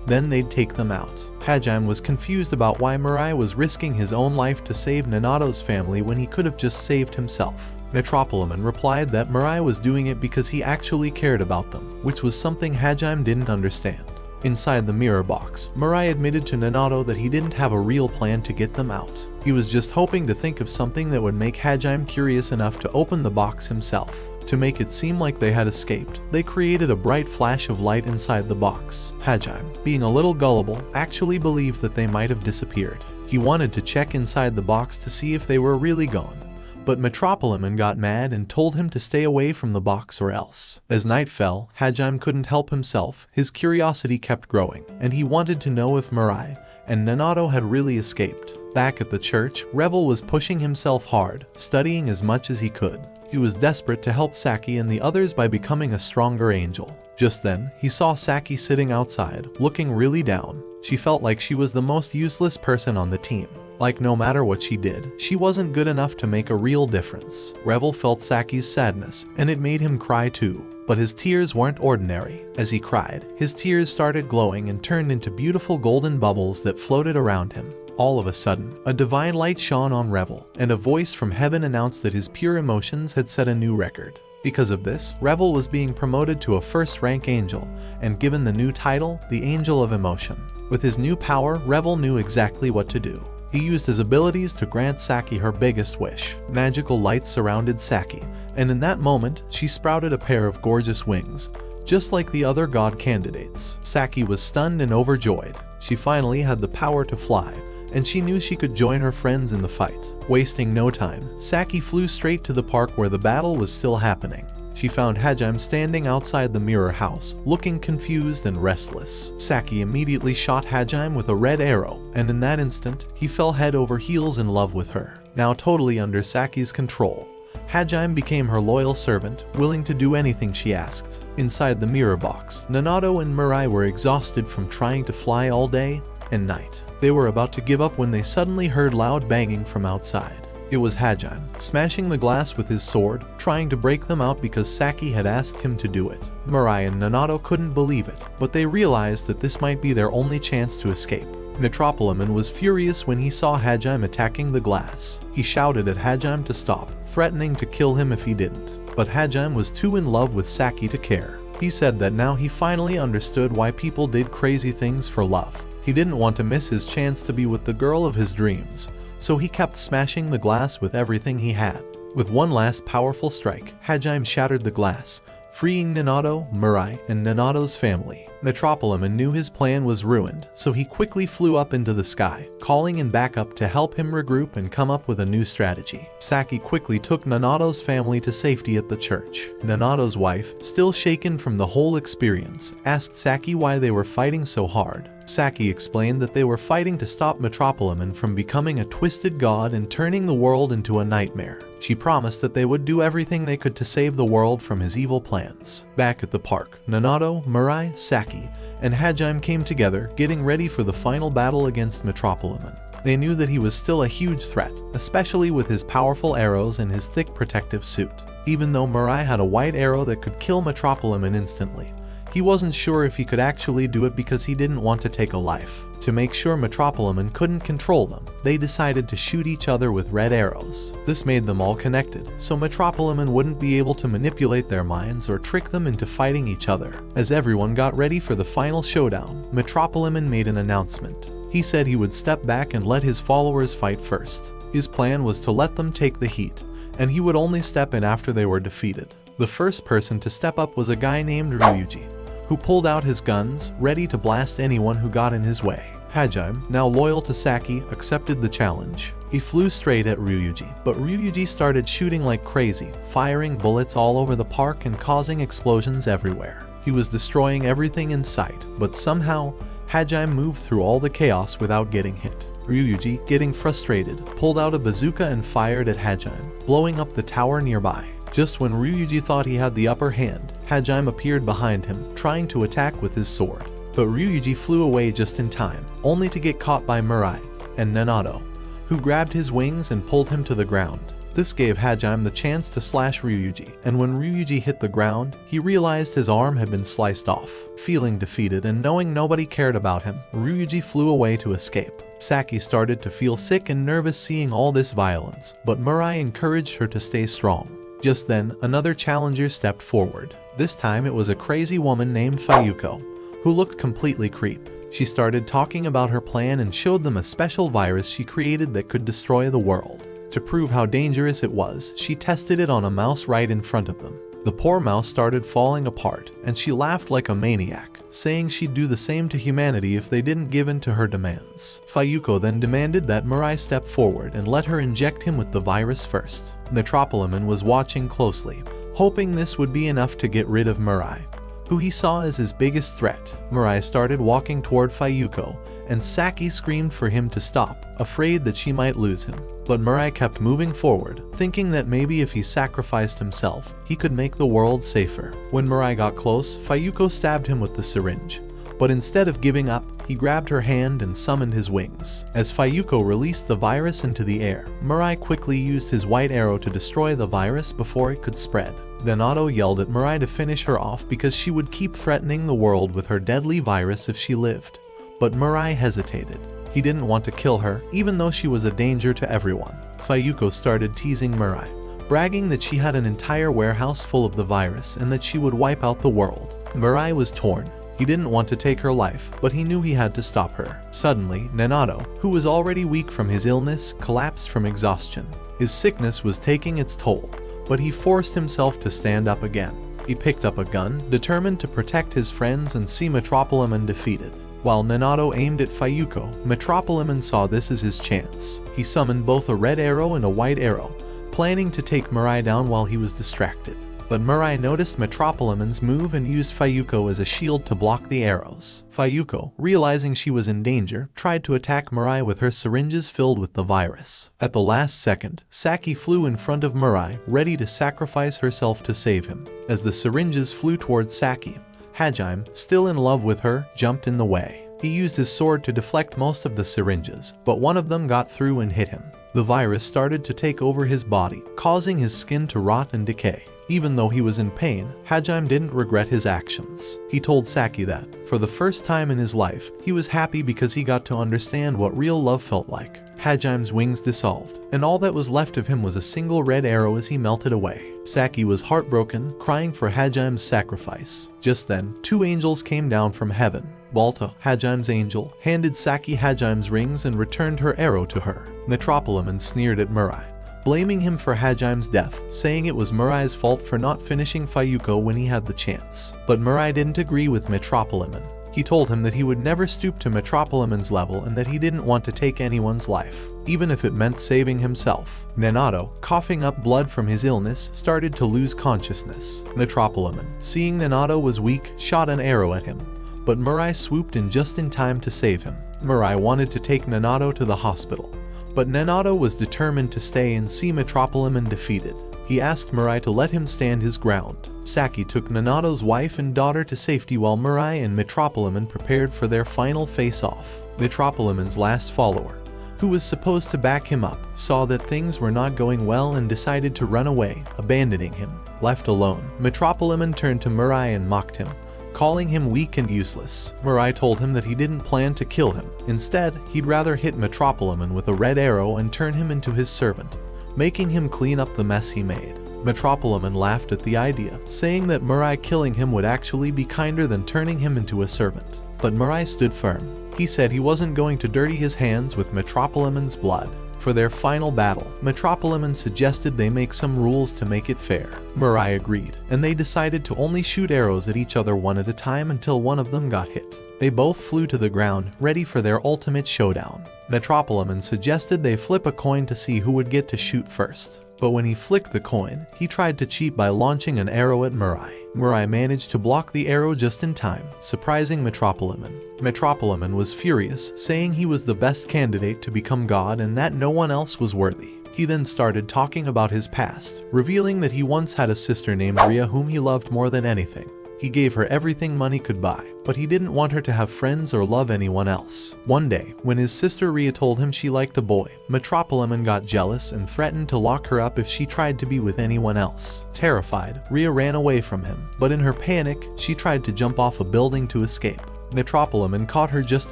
Then they'd take them out. Hajime was confused about why Mirai was risking his own life to save Nanato's family when he could have just saved himself. Metropoliman replied that Mirai was doing it because he actually cared about them, which was something Hajime didn't understand. Inside the mirror box, Mirai admitted to Nanato that he didn't have a real plan to get them out. He was just hoping to think of something that would make Hajime curious enough to open the box himself. To make it seem like they had escaped, they created a bright flash of light inside the box. Hajime, being a little gullible, actually believed that they might have disappeared. He wanted to check inside the box to see if they were really gone. But Metropoliman got mad and told him to stay away from the box or else. As night fell, Hajime couldn't help himself. His curiosity kept growing, and he wanted to know if Mirai and Nanato had really escaped. Back at the church, Revel was pushing himself hard, studying as much as he could. He was desperate to help Saki and the others by becoming a stronger angel. Just then, he saw Saki sitting outside, looking really down. She felt like she was the most useless person on the team. Like no matter what she did, she wasn't good enough to make a real difference. Revel felt Saki's sadness, and it made him cry too. But his tears weren't ordinary. As he cried, his tears started glowing and turned into beautiful golden bubbles that floated around him. All of a sudden, a divine light shone on Revel, and a voice from heaven announced that his pure emotions had set a new record. Because of this, Revel was being promoted to a first-rank angel and given the new title, the Angel of Emotion. With his new power, Revel knew exactly what to do. He used his abilities to grant Saki her biggest wish. Magical light surrounded Saki, and in that moment, she sprouted a pair of gorgeous wings, just like the other god candidates. Saki was stunned and overjoyed. She finally had the power to fly, and she knew she could join her friends in the fight. Wasting no time, Saki flew straight to the park where the battle was still happening. She found Hajime standing outside the mirror house, looking confused and restless. Saki immediately shot Hajime with a red arrow, and in that instant, he fell head over heels in love with her. Now totally under Saki's control, Hajime became her loyal servant, willing to do anything she asked. Inside the mirror box, Nanato and Mirai were exhausted from trying to fly all day and night. They were about to give up when they suddenly heard loud banging from outside. It was Hajime, smashing the glass with his sword, trying to break them out because Saki had asked him to do it. Mirai and Nanato couldn't believe it, but they realized that this might be their only chance to escape. Metropoliman was furious when he saw Hajime attacking the glass. He shouted at Hajime to stop, threatening to kill him if he didn't. But Hajime was too in love with Saki to care. He said that now he finally understood why people did crazy things for love. He didn't want to miss his chance to be with the girl of his dreams, so he kept smashing the glass with everything he had. With one last powerful strike, Hajime shattered the glass, freeing Nanato, Mirai, and Nanato's family. Metropoliman knew his plan was ruined, so he quickly flew up into the sky, calling in backup to help him regroup and come up with a new strategy. Saki quickly took Nanato's family to safety at the church. Nanato's wife, still shaken from the whole experience, asked Saki why they were fighting so hard. Saki explained that they were fighting to stop Metropoliman from becoming a twisted god and turning the world into a nightmare. She promised that they would do everything they could to save the world from his evil plans. Back at the park, Nanato, Mirai, Saki, and Hajime came together, getting ready for the final battle against Metropoliman. They knew that he was still a huge threat, especially with his powerful arrows and his thick protective suit. Even though Mirai had a white arrow that could kill Metropoliman instantly, he wasn't sure if he could actually do it because he didn't want to take a life. To make sure Metropoliman couldn't control them, they decided to shoot each other with red arrows. This made them all connected, so Metropoliman wouldn't be able to manipulate their minds or trick them into fighting each other. As everyone got ready for the final showdown, Metropoliman made an announcement. He said he would step back and let his followers fight first. His plan was to let them take the heat, and he would only step in after they were defeated. The first person to step up was a guy named Ryuji, who pulled out his guns, ready to blast anyone who got in his way. Hajime, now loyal to Saki, accepted the challenge. He flew straight at Ryuji, but Ryuji started shooting like crazy, firing bullets all over the park and causing explosions everywhere. He was destroying everything in sight, but somehow, Hajime moved through all the chaos without getting hit. Ryuji, getting frustrated, pulled out a bazooka and fired at Hajime, blowing up the tower nearby. Just when Ryuji thought he had the upper hand, Hajime appeared behind him, trying to attack with his sword. But Ryuji flew away just in time, only to get caught by Mirai and Nanato, who grabbed his wings and pulled him to the ground. This gave Hajime the chance to slash Ryuji, and when Ryuji hit the ground, he realized his arm had been sliced off. Feeling defeated and knowing nobody cared about him, Ryuji flew away to escape. Saki started to feel sick and nervous seeing all this violence, but Mirai encouraged her to stay strong. Just then, another challenger stepped forward. This time it was a crazy woman named Fayuko, who looked completely creep. She started talking about her plan and showed them a special virus she created that could destroy the world. To prove how dangerous it was, she tested it on a mouse right in front of them. The poor mouse started falling apart, and she laughed like a maniac, saying she'd do the same to humanity if they didn't give in to her demands. Fayuko then demanded that Mirai step forward and let her inject him with the virus first. Metropoliman was watching closely, hoping this would be enough to get rid of Mirai, who he saw as his biggest threat. Mirai started walking toward Fayuko, and Saki screamed for him to stop, afraid that she might lose him. But Mirai kept moving forward, thinking that maybe if he sacrificed himself, he could make the world safer. When Mirai got close, Fayuko stabbed him with the syringe. But instead of giving up, he grabbed her hand and summoned his wings. As Fayuko released the virus into the air, Mirai quickly used his white arrow to destroy the virus before it could spread. Nanato yelled at Mirai to finish her off because she would keep threatening the world with her deadly virus if she lived. But Mirai hesitated. He didn't want to kill her, even though she was a danger to everyone. Fayuko started teasing Mirai, bragging that she had an entire warehouse full of the virus and that she would wipe out the world. Mirai was torn. He didn't want to take her life, but he knew he had to stop her. Suddenly, Nasse, who was already weak from his illness, collapsed from exhaustion. His sickness was taking its toll, but he forced himself to stand up again. He picked up a gun, determined to protect his friends and see Metropolimon defeated. While Nasse aimed at Fayuko, Metropolimon saw this as his chance. He summoned both a red arrow and a white arrow, planning to take Mirai down while he was distracted. But Mirai noticed Metropolimon's move and used Fayuko as a shield to block the arrows. Fayuko, realizing she was in danger, tried to attack Mirai with her syringes filled with the virus. At the last second, Saki flew in front of Mirai, ready to sacrifice herself to save him. As the syringes flew towards Saki, Hajime, still in love with her, jumped in the way. He used his sword to deflect most of the syringes, but one of them got through and hit him. The virus started to take over his body, causing his skin to rot and decay. Even though he was in pain, Hajime didn't regret his actions. He told Saki that, for the first time in his life, he was happy because he got to understand what real love felt like. Hajime's wings dissolved, and all that was left of him was a single red arrow as he melted away. Saki was heartbroken, crying for Hajime's sacrifice. Just then, two angels came down from heaven. Balta, Hajime's angel, handed Saki Hajime's rings and returned her arrow to her. Metropolimon sneered at Mirai, blaming him for Hajime's death, saying it was Mirai's fault for not finishing Fayuko when he had the chance. But Mirai didn't agree with Metropolimon. He told him that he would never stoop to Metropolimon's level and that he didn't want to take anyone's life, even if it meant saving himself. Nasse, coughing up blood from his illness, started to lose consciousness. Metropolimon, seeing Nasse was weak, shot an arrow at him, but Mirai swooped in just in time to save him. Mirai wanted to take Nasse to the hospital, but Nasse was determined to stay and see Metropolimon defeated. He asked Mirai to let him stand his ground. Saki took Nanato's wife and daughter to safety while Mirai and Metropolimon prepared for their final face-off. Metropolimon's last follower, who was supposed to back him up, saw that things were not going well and decided to run away, abandoning him. Left alone, Metropolimon turned to Mirai and mocked him, calling him weak and useless. Mirai told him that he didn't plan to kill him. Instead, he'd rather hit Metropolimon with a red arrow and turn him into his servant, making him clean up the mess he made. Metropolimon laughed at the idea, saying that Mirai killing him would actually be kinder than turning him into a servant. But Mirai stood firm. He said he wasn't going to dirty his hands with Metropolimon's blood. For their final battle, Metropolimon suggested they make some rules to make it fair. Mirai agreed, and they decided to only shoot arrows at each other one at a time until one of them got hit. They both flew to the ground, ready for their ultimate showdown. Metropolimon suggested they flip a coin to see who would get to shoot first. But when he flicked the coin, he tried to cheat by launching an arrow at Mirai. Mirai managed to block the arrow just in time, surprising Metropolimon. Metropolimon was furious, saying he was the best candidate to become God and that no one else was worthy. He then started talking about his past, revealing that he once had a sister named Ria whom he loved more than anything. He gave her everything money could buy, but he didn't want her to have friends or love anyone else. One day, when his sister Ria told him she liked a boy, Metropolimon got jealous and threatened to lock her up if she tried to be with anyone else. Terrified, Ria ran away from him, but in her panic, she tried to jump off a building to escape. Metropolimon caught her just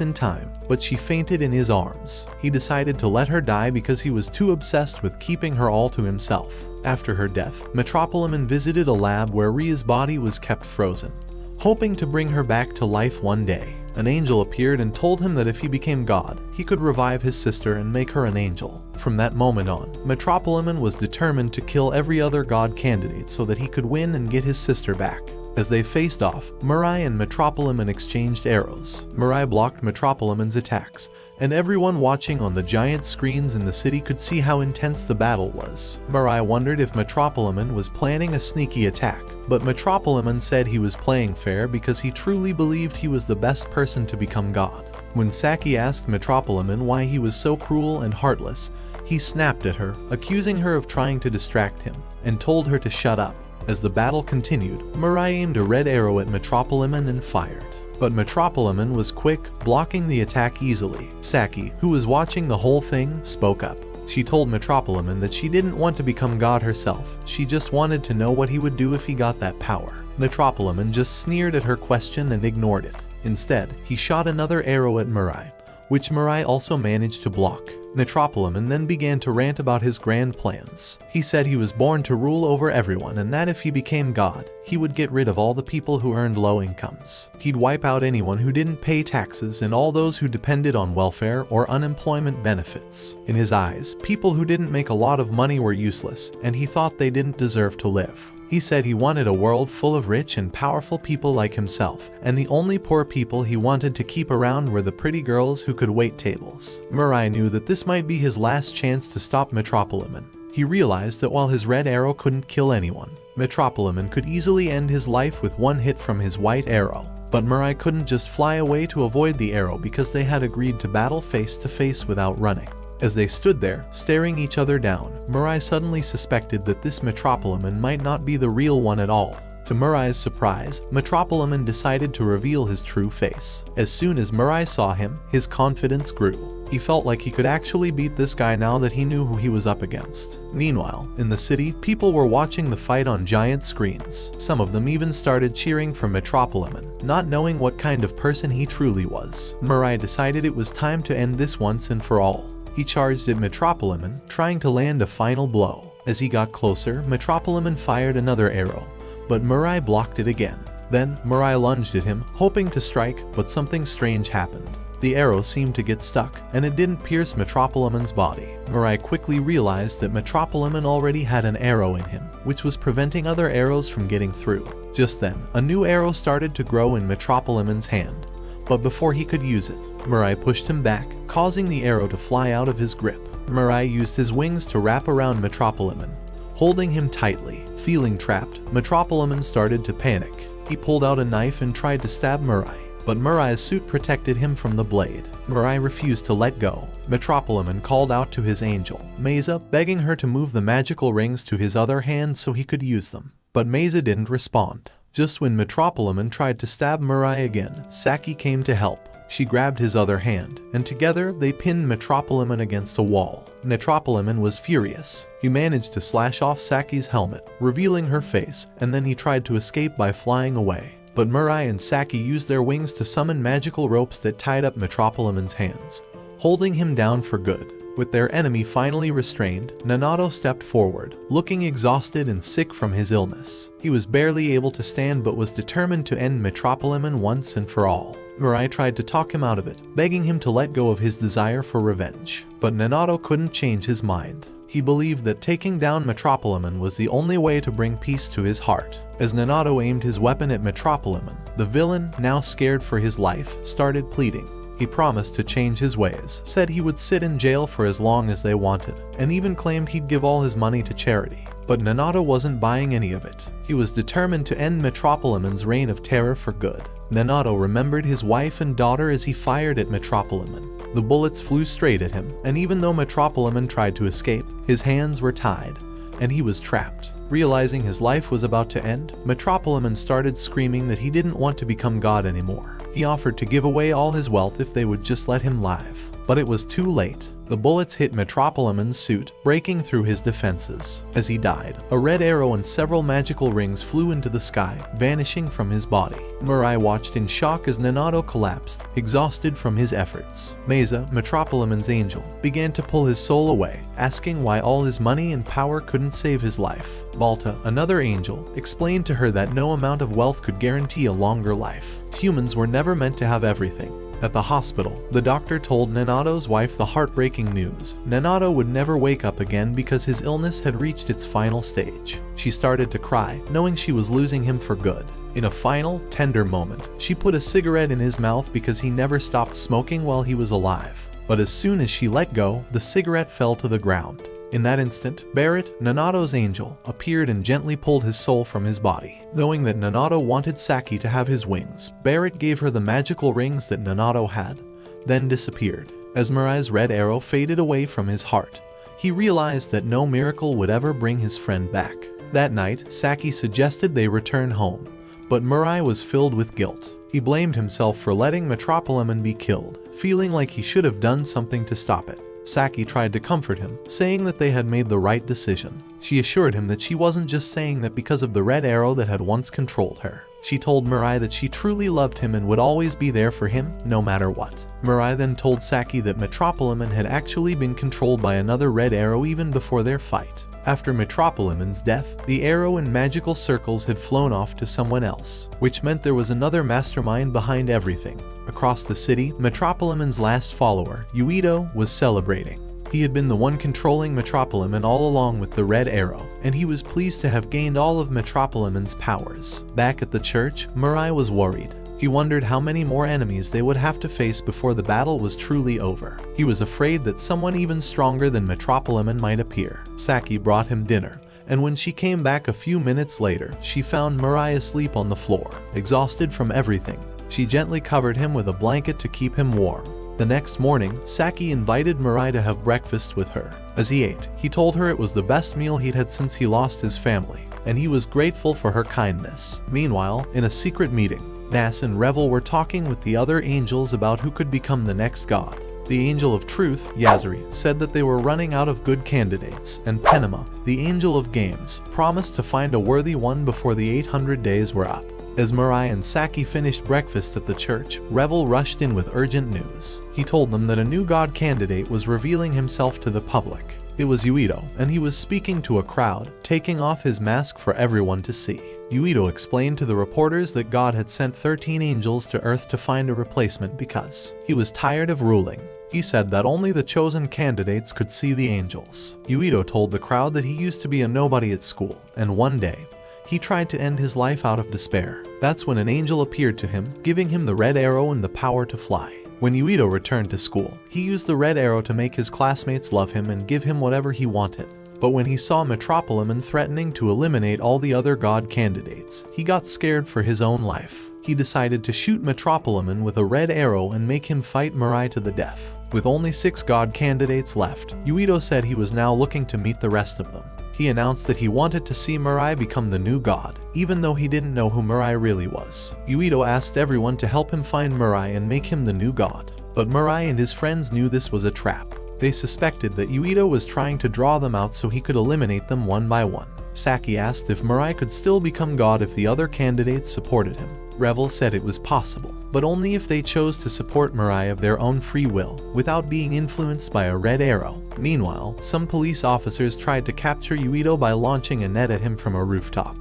in time, but she fainted in his arms. He decided to let her die because he was too obsessed with keeping her all to himself. After her death, Metropolimon visited a lab where Ria's body was kept frozen, hoping to bring her back to life one day. An angel appeared and told him that if he became God, he could revive his sister and make her an angel. From that moment on, Metropolimon was determined to kill every other God candidate so that he could win and get his sister back. As they faced off, Mirai and Metropolimon exchanged arrows. Mirai blocked Metropolimon's attacks, and everyone watching on the giant screens in the city could see how intense the battle was. Mirai wondered if Metropolimon was planning a sneaky attack, but Metropolimon said he was playing fair because he truly believed he was the best person to become God. When Saki asked Metropolimon why he was so cruel and heartless, he snapped at her, accusing her of trying to distract him, and told her to shut up. As the battle continued, Mirai aimed a red arrow at Metropolimon and fired. But Metropolimon was quick, blocking the attack easily. Saki, who was watching the whole thing, spoke up. She told Metropolimon that she didn't want to become God herself, she just wanted to know what he would do if he got that power. Metropolimon just sneered at her question and ignored it. Instead, he shot another arrow at Mirai, which Mirai also managed to block. Metropoleman then began to rant about his grand plans. He said he was born to rule over everyone and that if he became God, he would get rid of all the people who earned low incomes. He'd wipe out anyone who didn't pay taxes and all those who depended on welfare or unemployment benefits. In his eyes, people who didn't make a lot of money were useless, and he thought they didn't deserve to live. He said he wanted a world full of rich and powerful people like himself, and the only poor people he wanted to keep around were the pretty girls who could wait tables. Mirai knew that this might be his last chance to stop Metropoleman. He realized that while his red arrow couldn't kill anyone, Metropoleman could easily end his life with one hit from his white arrow. But Mirai couldn't just fly away to avoid the arrow because they had agreed to battle face to face without running. As they stood there, staring each other down, Mirai suddenly suspected that this Metropoleman might not be the real one at all. To Mirai's surprise, Metropoleman decided to reveal his true face. As soon as Mirai saw him, his confidence grew. He felt like he could actually beat this guy now that he knew who he was up against. Meanwhile, in the city, people were watching the fight on giant screens. Some of them even started cheering for Metropoleman, not knowing what kind of person he truly was. Mirai decided it was time to end this once and for all. He charged at Metropoleman, trying to land a final blow. As he got closer, Metropoleman fired another arrow, but Mirai blocked it again. Then, Mirai lunged at him, hoping to strike, but something strange happened. The arrow seemed to get stuck, and it didn't pierce Metropoleman's body. Mirai quickly realized that Metropoleman already had an arrow in him, which was preventing other arrows from getting through. Just then, a new arrow started to grow in Metropoleman's hand. But before he could use it, Mirai pushed him back, causing the arrow to fly out of his grip. Mirai used his wings to wrap around Metropoleman, holding him tightly. Feeling trapped, Metropoleman started to panic. He pulled out a knife and tried to stab Mirai, but Mirai's suit protected him from the blade. Mirai refused to let go. Metropoleman called out to his angel, Nasse, begging her to move the magical rings to his other hand so he could use them. But Nasse didn't respond. Just when Metropoleman tried to stab Mirai again, Saki came to help. She grabbed his other hand, and together they pinned Metropoleman against a wall. Metropoleman was furious. He managed to slash off Saki's helmet, revealing her face, and then he tried to escape by flying away. But Mirai and Saki used their wings to summon magical ropes that tied up Metropoleman's hands, holding him down for good. With their enemy finally restrained, Nasse stepped forward, looking exhausted and sick from his illness. He was barely able to stand but was determined to end Metropoleman once and for all. Mirai tried to talk him out of it, begging him to let go of his desire for revenge. But Nasse couldn't change his mind. He believed that taking down Metropoleman was the only way to bring peace to his heart. As Nasse aimed his weapon at Metropoleman, the villain, now scared for his life, started pleading. He promised to change his ways, said he would sit in jail for as long as they wanted, and even claimed he'd give all his money to charity. But Nasse wasn't buying any of it. He was determined to end Metropoleman's reign of terror for good. Nasse remembered his wife and daughter as he fired at Metropoleman. The bullets flew straight at him, and even though Metropoleman tried to escape, his hands were tied, and he was trapped. Realizing his life was about to end, Metropoleman started screaming that he didn't want to become God anymore. He offered to give away all his wealth if they would just let him live. But it was too late. The bullets hit Metropoleman's suit, breaking through his defenses. As he died, a red arrow and several magical rings flew into the sky, vanishing from his body. Mirai watched in shock as Nasse collapsed, exhausted from his efforts. Nasse, Metropoleman's angel, began to pull his soul away, asking why all his money and power couldn't save his life. Balta, another angel, explained to her that no amount of wealth could guarantee a longer life. Humans were never meant to have everything. At the hospital, the doctor told Nanato's wife the heartbreaking news. Nasse would never wake up again because his illness had reached its final stage. She started to cry, knowing she was losing him for good. In a final, tender moment, she put a cigarette in his mouth because he never stopped smoking while he was alive. But as soon as she let go, the cigarette fell to the ground. In that instant, Barrett, Nanato's angel, appeared and gently pulled his soul from his body. Knowing that Nasse wanted Saki to have his wings, Barrett gave her the magical rings that Nasse had, then disappeared. As Mirai's red arrow faded away from his heart, he realized that no miracle would ever bring his friend back. That night, Saki suggested they return home, but Mirai was filled with guilt. He blamed himself for letting Metropoleman be killed, feeling like he should have done something to stop it. Saki tried to comfort him, saying that they had made the right decision. She assured him that she wasn't just saying that because of the red arrow that had once controlled her. She told Mirai that she truly loved him and would always be there for him, no matter what. Mirai then told Saki that Metropoliman had actually been controlled by another red arrow even before their fight. After Metropoliman's death, the arrow in magical circles had flown off to someone else, which meant there was another mastermind behind everything. Across the city, Metropoliman's last follower, Uedo, was celebrating. He had been the one controlling Metropoliman all along with the red arrow, and he was pleased to have gained all of Metropoliman's powers. Back at the church, Mirai was worried. He wondered how many more enemies they would have to face before the battle was truly over. He was afraid that someone even stronger than Metropoliman might appear. Saki brought him dinner, and when she came back a few minutes later, she found Mirai asleep on the floor, exhausted from everything. She gently covered him with a blanket to keep him warm. The next morning, Saki invited Mirai to have breakfast with her. As he ate, he told her it was the best meal he'd had since he lost his family, and he was grateful for her kindness. Meanwhile, in a secret meeting, Nasse and Revel were talking with the other angels about who could become the next god. The angel of truth, Yazuri, said that they were running out of good candidates, and Penema, the angel of games, promised to find a worthy one before the 800 days were up. As Mirai and Saki finished breakfast at the church, Revel rushed in with urgent news. He told them that a new god candidate was revealing himself to the public. It was Uedo, and he was speaking to a crowd, taking off his mask for everyone to see. Uedo explained to the reporters that God had sent 13 angels to Earth to find a replacement because he was tired of ruling. He said that only the chosen candidates could see the angels. Uedo told the crowd that he used to be a nobody at school, and one day, he tried to end his life out of despair. That's when an angel appeared to him, giving him the red arrow and the power to fly. When Uedo returned to school, he used the red arrow to make his classmates love him and give him whatever he wanted. But when he saw Metropoliman threatening to eliminate all the other god candidates, he got scared for his own life. He decided to shoot Metropoliman with a red arrow and make him fight Mirai to the death. With only 6 god candidates left, Uedo said he was now looking to meet the rest of them. He announced that he wanted to see Mirai become the new god, even though he didn't know who Mirai really was. Uedo asked everyone to help him find Mirai and make him the new god. But Mirai and his friends knew this was a trap. They suspected that Uedo was trying to draw them out so he could eliminate them one by one. Saki asked if Mirai could still become god if the other candidates supported him. Revel said it was possible, but only if they chose to support Mirai of their own free will, without being influenced by a red arrow. Meanwhile, some police officers tried to capture Uedo by launching a net at him from a rooftop.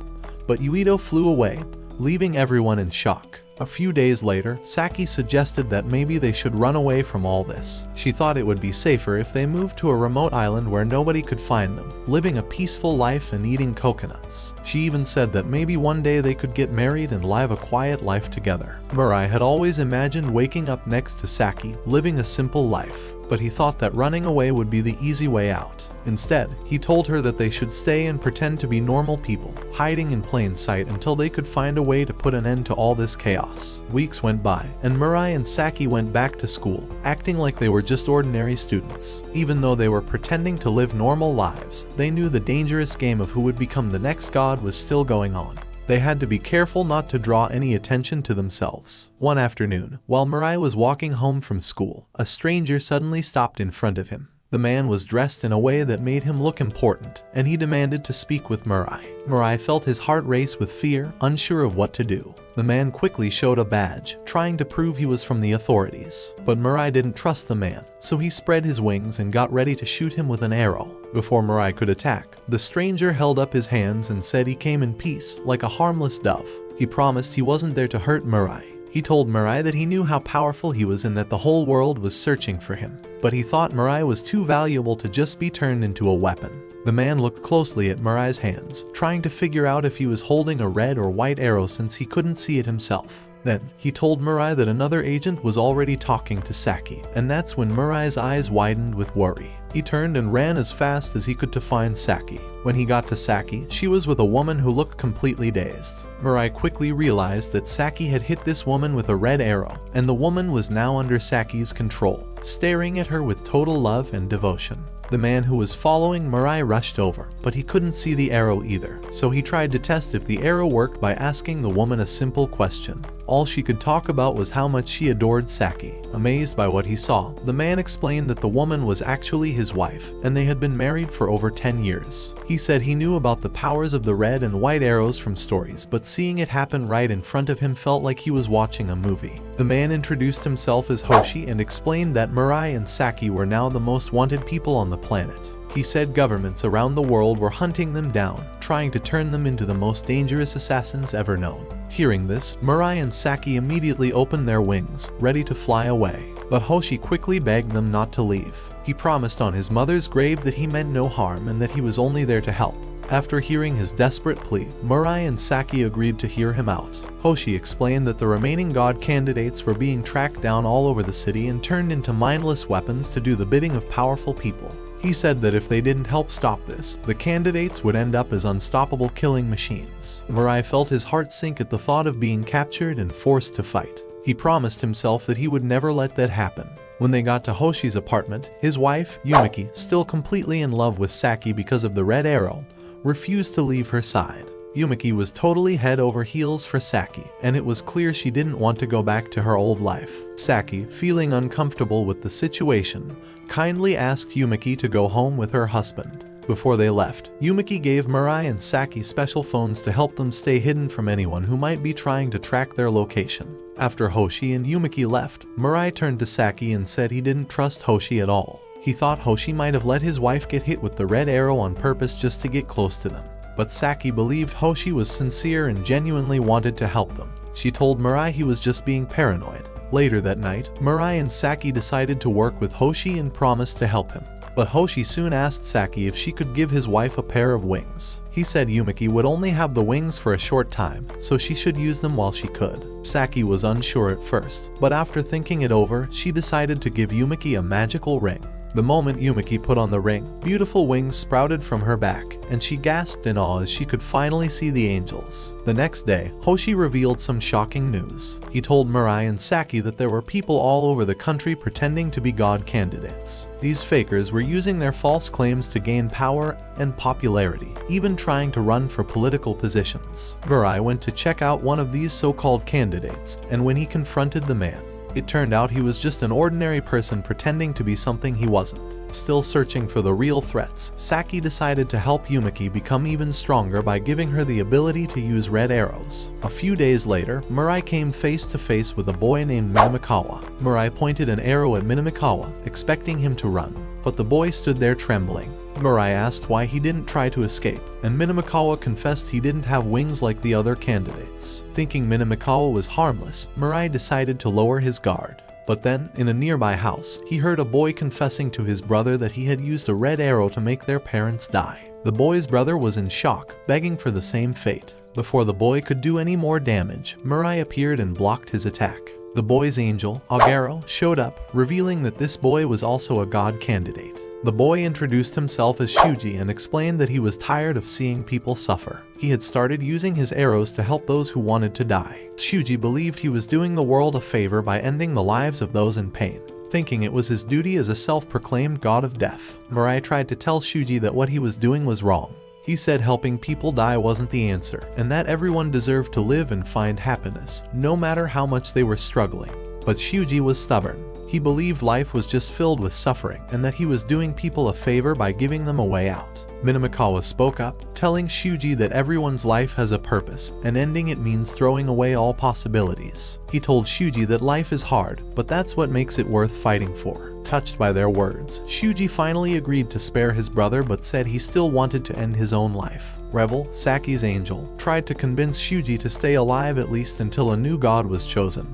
But Uedo flew away, leaving everyone in shock. A few days later, Saki suggested that maybe they should run away from all this. She thought it would be safer if they moved to a remote island where nobody could find them, living a peaceful life and eating coconuts. She even said that maybe one day they could get married and live a quiet life together. Mirai had always imagined waking up next to Saki, living a simple life, but he thought that running away would be the easy way out. Instead, he told her that they should stay and pretend to be normal people, hiding in plain sight until they could find a way to put an end to all this chaos. Weeks went by, and Mirai and Saki went back to school, acting like they were just ordinary students. Even though they were pretending to live normal lives, they knew the dangerous game of who would become the next god was still going on. They had to be careful not to draw any attention to themselves. One afternoon, while Mirai was walking home from school, a stranger suddenly stopped in front of him. The man was dressed in a way that made him look important, and he demanded to speak with Mirai. Mirai felt his heart race with fear, unsure of what to do. The man quickly showed a badge, trying to prove he was from the authorities. But Mirai didn't trust the man, so he spread his wings and got ready to shoot him with an arrow. Before Mirai could attack, the stranger held up his hands and said he came in peace, like a harmless dove. He promised he wasn't there to hurt Mirai. He told Mirai that he knew how powerful he was and that the whole world was searching for him. But he thought Mirai was too valuable to just be turned into a weapon. The man looked closely at Mirai's hands, trying to figure out if he was holding a red or white arrow since he couldn't see it himself. Then, he told Mirai that another agent was already talking to Saki, and that's when Mirai's eyes widened with worry. He turned and ran as fast as he could to find Saki. When he got to Saki, she was with a woman who looked completely dazed. Mirai quickly realized that Saki had hit this woman with a red arrow, and the woman was now under Saki's control, staring at her with total love and devotion. The man who was following Mirai rushed over, but he couldn't see the arrow either, so he tried to test if the arrow worked by asking the woman a simple question. all she could talk about was how much she adored Saki. Amazed by what he saw, the man explained that the woman was actually his wife, and they had been married for over 10 years. He said he knew about the powers of the red and white arrows from stories, but seeing it happen right in front of him felt like he was watching a movie. The man introduced himself as Hoshi and explained that Mirai and Saki were now the most wanted people on the planet. He said governments around the world were hunting them down, trying to turn them into the most dangerous assassins ever known. Hearing this, Mirai and Saki immediately opened their wings, ready to fly away. But Hoshi quickly begged them not to leave. He promised on his mother's grave that he meant no harm and that he was only there to help. After hearing his desperate plea, Mirai and Saki agreed to hear him out. Hoshi explained that the remaining god candidates were being tracked down all over the city and turned into mindless weapons to do the bidding of powerful people. He said that if they didn't help stop this, the candidates would end up as unstoppable killing machines. Mirai felt his heart sink at the thought of being captured and forced to fight. He promised himself that he would never let that happen. When they got to Hoshi's apartment, his wife, Yumiki, still completely in love with Saki because of the red arrow, refused to leave her side. Yumiki was totally head over heels for Saki, and it was clear she didn't want to go back to her old life. Saki, feeling uncomfortable with the situation, kindly asked Yumiki to go home with her husband. Before they left, Yumiki gave Mirai and Saki special phones to help them stay hidden from anyone who might be trying to track their location. After Hoshi and Yumiki left, Mirai turned to Saki and said he didn't trust Hoshi at all. He thought Hoshi might have let his wife get hit with the red arrow on purpose just to get close to them. But Saki believed Hoshi was sincere and genuinely wanted to help them. She told Mirai he was just being paranoid. Later that night, Mirai and Saki decided to work with Hoshi and promised to help him. But Hoshi soon asked Saki if she could give his wife a pair of wings. He said Yumiki would only have the wings for a short time, so she should use them while she could. Saki was unsure at first, but after thinking it over, she decided to give Yumiki a magical ring. The moment Yumiki put on the ring, beautiful wings sprouted from her back, and she gasped in awe as she could finally see the angels. The next day, Hoshi revealed some shocking news. He told Mirai and Saki that there were people all over the country pretending to be god candidates. These fakers were using their false claims to gain power and popularity, even trying to run for political positions. Mirai went to check out one of these so-called candidates, and when he confronted the man, it turned out he was just an ordinary person pretending to be something he wasn't. Still searching for the real threats, Saki decided to help Yumiki become even stronger by giving her the ability to use red arrows. A few days later, Mirai came face to face with a boy named Minamikawa. Mirai pointed an arrow at Minamikawa, expecting him to run, but the boy stood there trembling. Mirai asked why he didn't try to escape, and Minamikawa confessed he didn't have wings like the other candidates. Thinking Minamikawa was harmless, Mirai decided to lower his guard. But then, in a nearby house, he heard a boy confessing to his brother that he had used a red arrow to make their parents die. The boy's brother was in shock, begging for the same fate. Before the boy could do any more damage, Mirai appeared and blocked his attack. The boy's angel, Agaro, showed up, revealing that this boy was also a god candidate. The boy introduced himself as Shuji and explained that he was tired of seeing people suffer. He had started using his arrows to help those who wanted to die. Shuji believed he was doing the world a favor by ending the lives of those in pain, thinking it was his duty as a self-proclaimed god of death. Mirai tried to tell Shuji that what he was doing was wrong. He said helping people die wasn't the answer, and that everyone deserved to live and find happiness, no matter how much they were struggling. But Shuji was stubborn. He believed life was just filled with suffering, and that he was doing people a favor by giving them a way out. Minamikawa spoke up, telling Shuji that everyone's life has a purpose, and ending it means throwing away all possibilities. He told Shuji that life is hard, but that's what makes it worth fighting for. Touched by their words, Shuji finally agreed to spare his brother but said he still wanted to end his own life. Revel, Saki's angel, tried to convince Shuji to stay alive at least until a new god was chosen,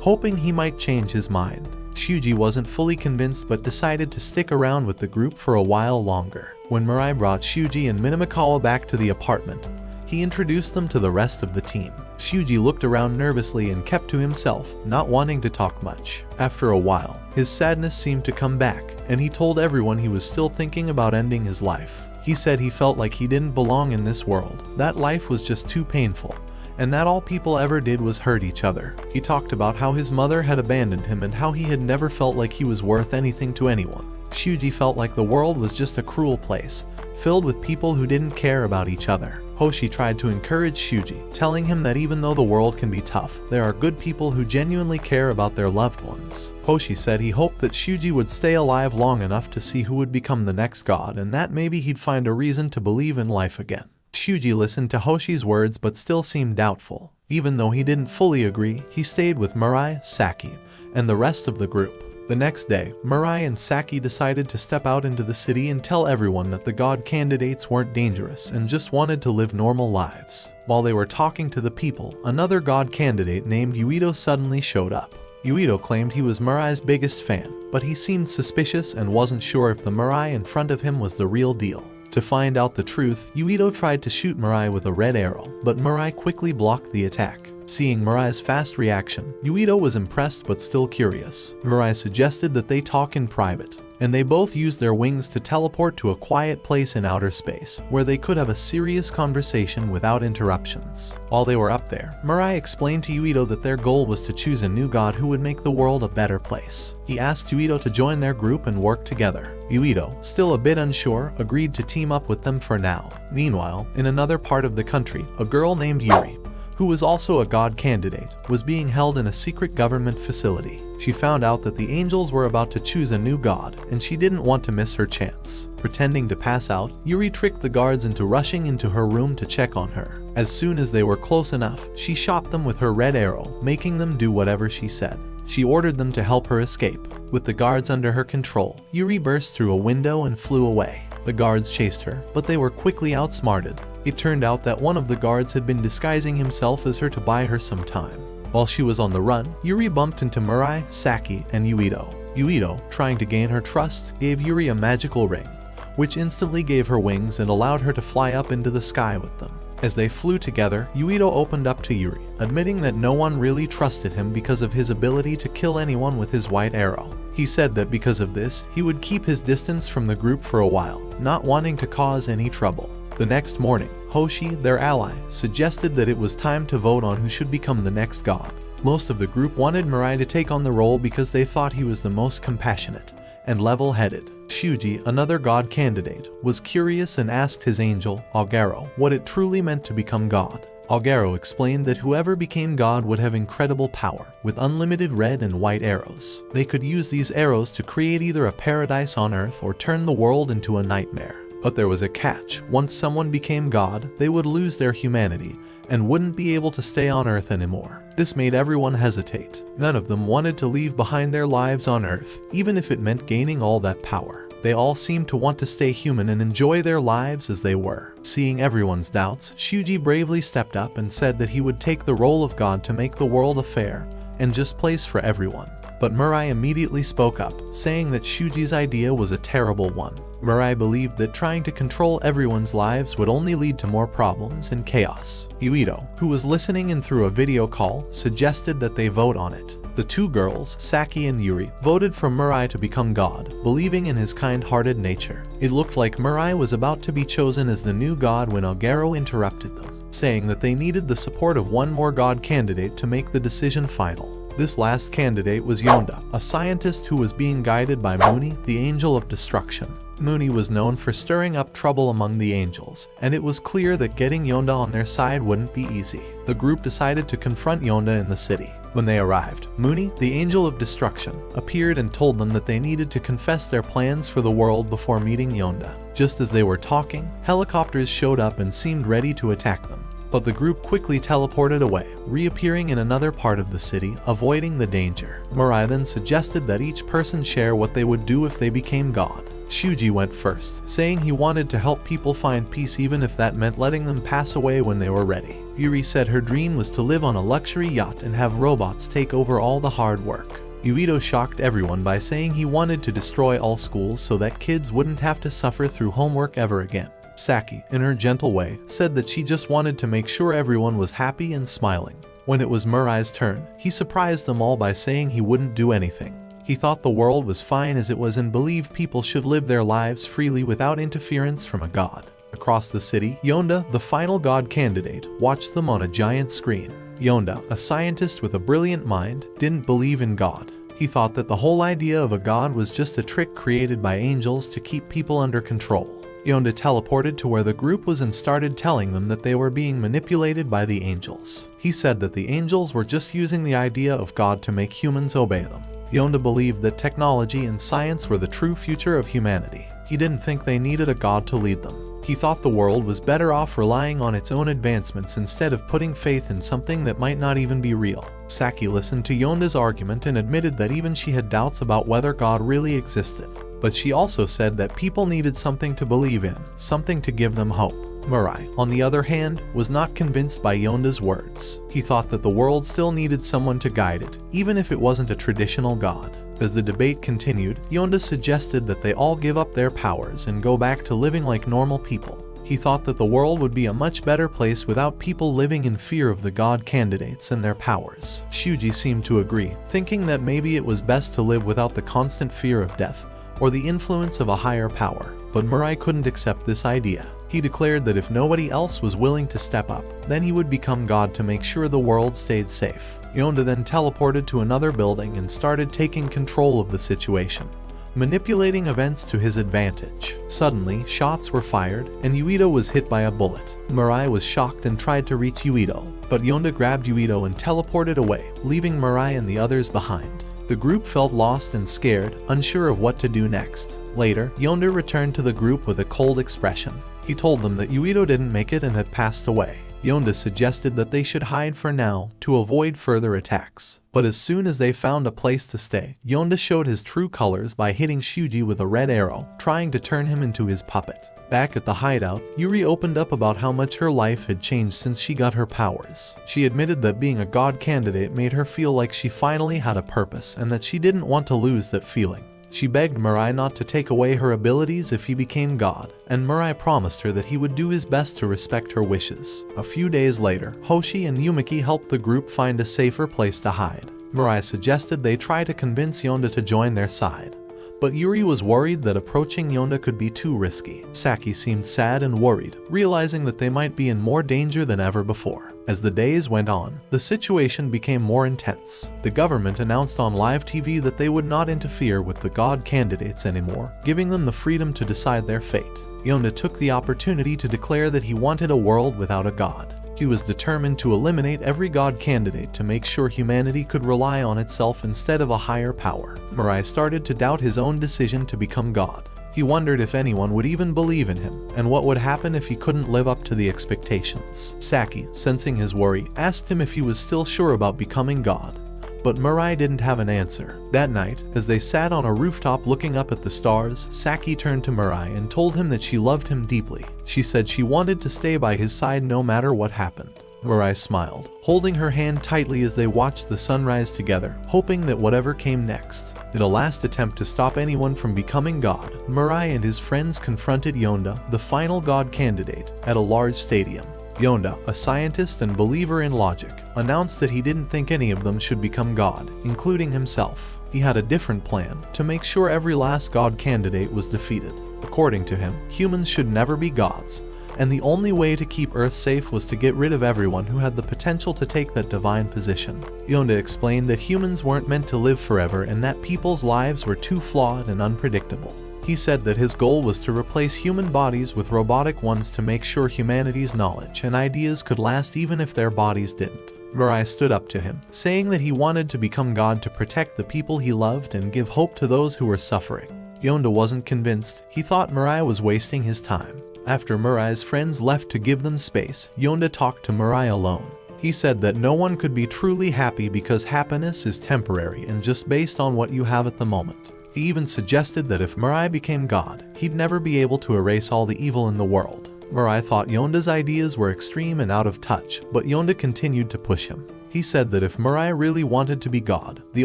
hoping he might change his mind. Shuji wasn't fully convinced but decided to stick around with the group for a while longer. When Mirai brought Shuji and Minamikawa back to the apartment, he introduced them to the rest of the team. Shuji looked around nervously and kept to himself, not wanting to talk much. After a while, his sadness seemed to come back, and he told everyone he was still thinking about ending his life. He said he felt like he didn't belong in this world, that life was just too painful, and that all people ever did was hurt each other. He talked about how his mother had abandoned him and how he had never felt like he was worth anything to anyone. Shuji felt like the world was just a cruel place, filled with people who didn't care about each other. Hoshi tried to encourage Shuji, telling him that even though the world can be tough, there are good people who genuinely care about their loved ones. Hoshi said he hoped that Shuji would stay alive long enough to see who would become the next god, and that maybe he'd find a reason to believe in life again. Shuji listened to Hoshi's words but still seemed doubtful. Even though he didn't fully agree, he stayed with Mirai, Saki, and the rest of the group. The next day, Mirai and Saki decided to step out into the city and tell everyone that the god candidates weren't dangerous and just wanted to live normal lives. While they were talking to the people, another god candidate named Yuito suddenly showed up. Yuito claimed he was Mirai's biggest fan, but he seemed suspicious and wasn't sure if the Mirai in front of him was the real deal. To find out the truth, Yuito tried to shoot Mirai with a red arrow, but Mirai quickly blocked the attack. Seeing Mirai's fast reaction, Yuito was impressed but still curious. Mirai suggested that they talk in private, and they both used their wings to teleport to a quiet place in outer space, where they could have a serious conversation without interruptions. While they were up there, Mirai explained to Yuito that their goal was to choose a new god who would make the world a better place. He asked Yuito to join their group and work together. Yuito, still a bit unsure, agreed to team up with them for now. Meanwhile, in another part of the country, a girl named Yuri, who was also a god candidate, was being held in a secret government facility. She found out that the angels were about to choose a new god, and she didn't want to miss her chance. Pretending to pass out, Yuri tricked the guards into rushing into her room to check on her. As soon as they were close enough, she shot them with her red arrow, making them do whatever she said. She ordered them to help her escape. With the guards under her control, Yuri burst through a window and flew away. The guards chased her, but they were quickly outsmarted. It turned out that one of the guards had been disguising himself as her to buy her some time. While she was on the run, Yuri bumped into Mirai, Saki, and Yuito. Yuito, trying to gain her trust, gave Yuri a magical ring, which instantly gave her wings and allowed her to fly up into the sky with them. As they flew together, Yuito opened up to Yuri, admitting that no one really trusted him because of his ability to kill anyone with his white arrow. He said that because of this, he would keep his distance from the group for a while, not wanting to cause any trouble. The next morning, Hoshi, their ally, suggested that it was time to vote on who should become the next god. Most of the group wanted Mirai to take on the role because they thought he was the most compassionate and level-headed. Shuji, another god candidate, was curious and asked his angel, Agaro, what it truly meant to become god. Agaro explained that whoever became god would have incredible power, with unlimited red and white arrows. They could use these arrows to create either a paradise on Earth or turn the world into a nightmare. But there was a catch. Once someone became god, they would lose their humanity and wouldn't be able to stay on Earth anymore. This made everyone hesitate. None of them wanted to leave behind their lives on Earth, even if it meant gaining all that power. They all seemed to want to stay human and enjoy their lives as they were. Seeing everyone's doubts, Shuji bravely stepped up and said that he would take the role of god to make the world a fair and just place for everyone. But Mirai immediately spoke up, saying that Shuji's idea was a terrible one. Mirai believed that trying to control everyone's lives would only lead to more problems and chaos. Yuito, who was listening in through a video call, suggested that they vote on it. The two girls, Saki and Yuri, voted for Mirai to become god, believing in his kind-hearted nature. It looked like Mirai was about to be chosen as the new god when Agaro interrupted them, saying that they needed the support of one more god candidate to make the decision final. This last candidate was Yonda, a scientist who was being guided by Muni, the angel of destruction. Muni was known for stirring up trouble among the angels, and it was clear that getting Yonda on their side wouldn't be easy. The group decided to confront Yonda in the city. When they arrived, Muni, the angel of destruction, appeared and told them that they needed to confess their plans for the world before meeting Yonda. Just as they were talking, helicopters showed up and seemed ready to attack them. But the group quickly teleported away, reappearing in another part of the city, avoiding the danger. Mirai then suggested that each person share what they would do if they became god. Shuji went first, saying he wanted to help people find peace even if that meant letting them pass away when they were ready. Yuri said her dream was to live on a luxury yacht and have robots take over all the hard work. Yuito shocked everyone by saying he wanted to destroy all schools so that kids wouldn't have to suffer through homework ever again. Saki, in her gentle way, said that she just wanted to make sure everyone was happy and smiling. When it was Mirai's turn, he surprised them all by saying he wouldn't do anything. He thought the world was fine as it was and believed people should live their lives freely without interference from a god. Across the city, Yonda, the final god candidate, watched them on a giant screen. Yonda, a scientist with a brilliant mind, didn't believe in God. He He thought that the whole idea of a god was just a trick created by angels to keep people under control. Yonda teleported to where the group was and started telling them that they were being manipulated by the angels. He said that the angels were just using the idea of God to make humans obey them. Yonda believed that technology and science were the true future of humanity. He didn't think they needed a god to lead them. He thought the world was better off relying on its own advancements instead of putting faith in something that might not even be real. Saki listened to Yonda's argument and admitted that even she had doubts about whether God really existed. But she also said that people needed something to believe in, something to give them hope. Mirai, on the other hand, was not convinced by Yonda's words. He thought that the world still needed someone to guide it, even if it wasn't a traditional god. As the debate continued, Yonda suggested that they all give up their powers and go back to living like normal people. He thought that the world would be a much better place without people living in fear of the god candidates and their powers. Shuji seemed to agree, thinking that maybe it was best to live without the constant fear of death or the influence of a higher power. But Mirai couldn't accept this idea. He declared that if nobody else was willing to step up, then he would become God to make sure the world stayed safe. Yonda then teleported to another building and started taking control of the situation, manipulating events to his advantage. Suddenly, shots were fired, and Yuito was hit by a bullet. Mirai was shocked and tried to reach Yuito, but Yonda grabbed Yuito and teleported away, leaving Mirai and the others behind. The group felt lost and scared, unsure of what to do next. Later, Yonda returned to the group with a cold expression. He told them that Yuito didn't make it and had passed away. Yonda suggested that they should hide for now to avoid further attacks. But as soon as they found a place to stay, Yonda showed his true colors by hitting Shuji with a red arrow, trying to turn him into his puppet. Back at the hideout, Yuri opened up about how much her life had changed since she got her powers. She admitted that being a god candidate made her feel like she finally had a purpose and that she didn't want to lose that feeling. She begged Mirai not to take away her abilities if he became god, and Mirai promised her that he would do his best to respect her wishes. A few days later, Hoshi and Yumiki helped the group find a safer place to hide. Mirai suggested they try to convince Yonda to join their side, but Yuri was worried that approaching Yonda could be too risky. Saki seemed sad and worried, realizing that they might be in more danger than ever before. As the days went on, the situation became more intense. The government announced on live TV that they would not interfere with the god candidates anymore, giving them the freedom to decide their fate. Yonda took the opportunity to declare that he wanted a world without a god. He was determined to eliminate every god candidate to make sure humanity could rely on itself instead of a higher power. Mirai started to doubt his own decision to become god. He wondered if anyone would even believe in him, and what would happen if he couldn't live up to the expectations. Saki, sensing his worry, asked him if he was still sure about becoming god, but Mirai didn't have an answer. That night, as they sat on a rooftop looking up at the stars, Saki turned to Mirai and told him that she loved him deeply. She said she wanted to stay by his side no matter what happened. Mirai smiled, holding her hand tightly as they watched the sunrise together, hoping that whatever came next. In a last attempt to stop anyone from becoming god, Mirai and his friends confronted Yonda, the final god candidate, at a large stadium. Yonda, a scientist and believer in logic, announced that he didn't think any of them should become god, including himself. He had a different plan, to make sure every last god candidate was defeated. According to him, humans should never be gods, and the only way to keep Earth safe was to get rid of everyone who had the potential to take that divine position. Yonda explained that humans weren't meant to live forever and that people's lives were too flawed and unpredictable. He said that his goal was to replace human bodies with robotic ones to make sure humanity's knowledge and ideas could last even if their bodies didn't. Mirai stood up to him, saying that he wanted to become God to protect the people he loved and give hope to those who were suffering. Yonda wasn't convinced. He thought Mirai was wasting his time. After Mirai's friends left to give them space, Yonda talked to Mirai alone. He said that no one could be truly happy because happiness is temporary and just based on what you have at the moment. He even suggested that if Mirai became God, he'd never be able to erase all the evil in the world. Mirai thought Yonda's ideas were extreme and out of touch, but Yonda continued to push him. He said that if Mirai really wanted to be God, the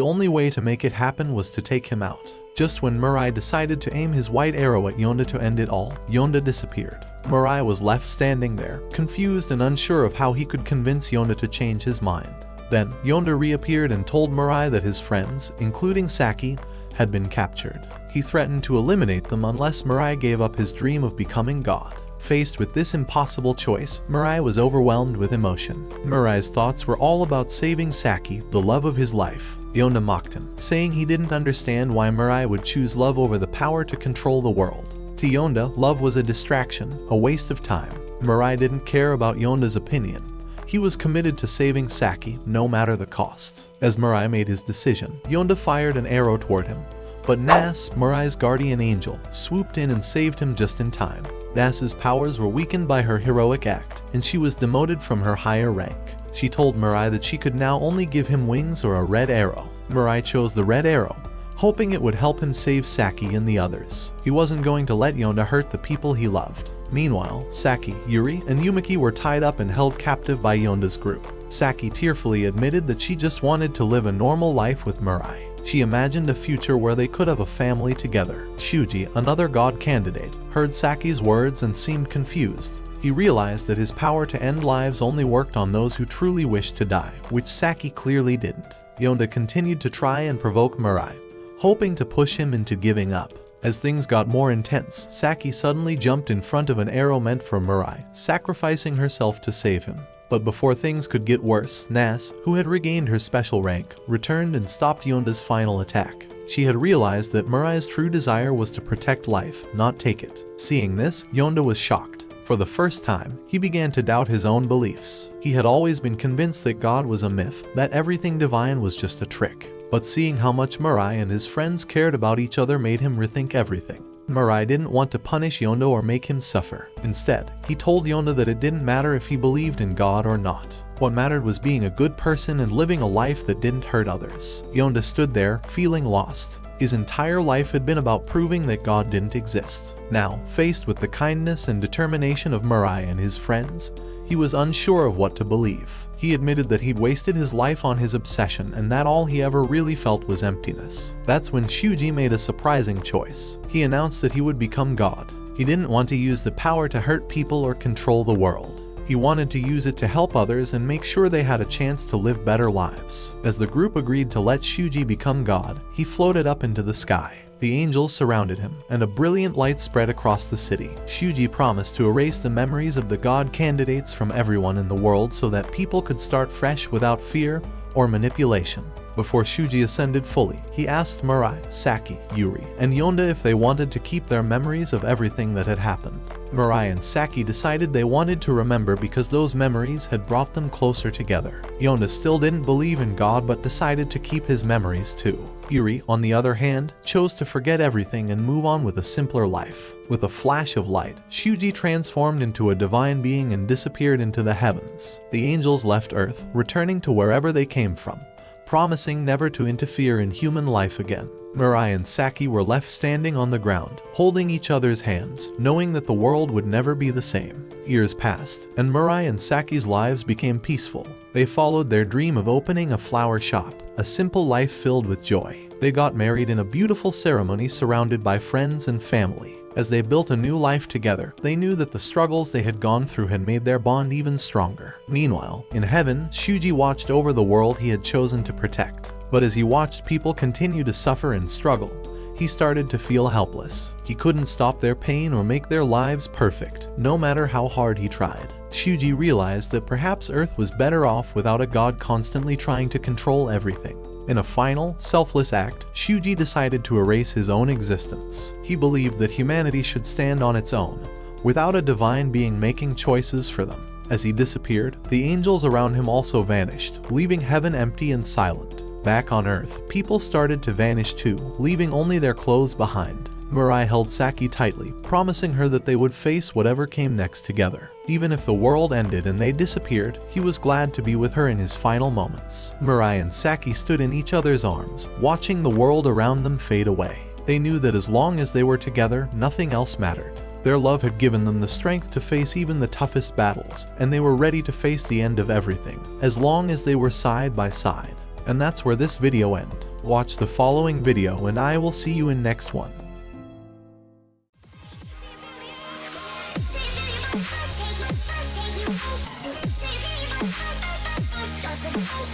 only way to make it happen was to take him out. Just when Mirai decided to aim his white arrow at Yonda to end it all, Yonda disappeared. Mirai was left standing there, confused and unsure of how he could convince Yonda to change his mind. Then, Yonda reappeared and told Mirai that his friends, including Saki, had been captured. He threatened to eliminate them unless Mirai gave up his dream of becoming God. Faced with this impossible choice, Mirai was overwhelmed with emotion. Mirai's thoughts were all about saving Saki, the love of his life. Yonda mocked him, saying he didn't understand why Mirai would choose love over the power to control the world. To Yonda, love was a distraction, a waste of time. Mirai didn't care about Yonda's opinion. He was committed to saving Saki, no matter the cost. As Mirai made his decision, Yonda fired an arrow toward him. But Nasse, Mirai's guardian angel, swooped in and saved him just in time. Nasse's powers were weakened by her heroic act, and she was demoted from her higher rank. She told Mirai that she could now only give him wings or a red arrow. Mirai chose the red arrow, hoping it would help him save Saki and the others. He wasn't going to let Yonda hurt the people he loved. Meanwhile, Saki, Yuri, and Yumiki were tied up and held captive by Yonda's group. Saki tearfully admitted that she just wanted to live a normal life with Mirai. She imagined a future where they could have a family together. Shuji, another god candidate, heard Saki's words and seemed confused. He realized that his power to end lives only worked on those who truly wished to die, which Saki clearly didn't. Yonda continued to try and provoke Mirai, hoping to push him into giving up. As things got more intense, Saki suddenly jumped in front of an arrow meant for Mirai, sacrificing herself to save him. But before things could get worse, Nasse, who had regained her special rank, returned and stopped Yonda's final attack. She had realized that Mirai's true desire was to protect life, not take it. Seeing this, Yonda was shocked. For the first time, he began to doubt his own beliefs. He had always been convinced that God was a myth, that everything divine was just a trick. But seeing how much Mirai and his friends cared about each other made him rethink everything. Mirai didn't want to punish Yonda or make him suffer. Instead, he told Yonda that it didn't matter if he believed in God or not. What mattered was being a good person and living a life that didn't hurt others. Yonda stood there, feeling lost. His entire life had been about proving that God didn't exist. Now, faced with the kindness and determination of Mirai and his friends, he was unsure of what to believe. He admitted that he'd wasted his life on his obsession and that all he ever really felt was emptiness. That's when Shuji made a surprising choice. He announced that he would become God. He didn't want to use the power to hurt people or control the world. He wanted to use it to help others and make sure they had a chance to live better lives. As the group agreed to let Shuji become God, he floated up into the sky. The angels surrounded him, and a brilliant light spread across the city. Shuji promised to erase the memories of the god candidates from everyone in the world so that people could start fresh without fear or manipulation. Before Shuji ascended fully, he asked Mirai, Saki, Yuri, and Yonda if they wanted to keep their memories of everything that had happened. Mirai and Saki decided they wanted to remember because those memories had brought them closer together. Yonda still didn't believe in God but decided to keep his memories too. Yuri, on the other hand, chose to forget everything and move on with a simpler life. With a flash of light, Shuji transformed into a divine being and disappeared into the heavens. The angels left Earth, returning to wherever they came from, promising never to interfere in human life again. Mirai and Saki were left standing on the ground, holding each other's hands, knowing that the world would never be the same. Years passed, and Mirai and Saki's lives became peaceful. They followed their dream of opening a flower shop, a simple life filled with joy. They got married in a beautiful ceremony surrounded by friends and family. As they built a new life together, they knew that the struggles they had gone through had made their bond even stronger. Meanwhile, in heaven, Shuji watched over the world he had chosen to protect. But as he watched people continue to suffer and struggle, he started to feel helpless. He couldn't stop their pain or make their lives perfect, no matter how hard he tried. Shuji realized that perhaps Earth was better off without a god constantly trying to control everything. In a final, selfless act, Shuji decided to erase his own existence. He believed that humanity should stand on its own, without a divine being making choices for them. As he disappeared, the angels around him also vanished, leaving heaven empty and silent. Back on Earth, people started to vanish too, leaving only their clothes behind. Mirai held Saki tightly, promising her that they would face whatever came next together. Even if the world ended and they disappeared, he was glad to be with her in his final moments. Mirai and Saki stood in each other's arms, watching the world around them fade away. They knew that as long as they were together, nothing else mattered. Their love had given them the strength to face even the toughest battles, and they were ready to face the end of everything, as long as they were side by side. And that's where this video ends. Watch the following video and I will see you in next one.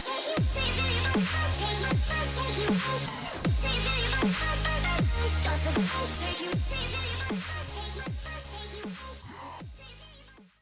Take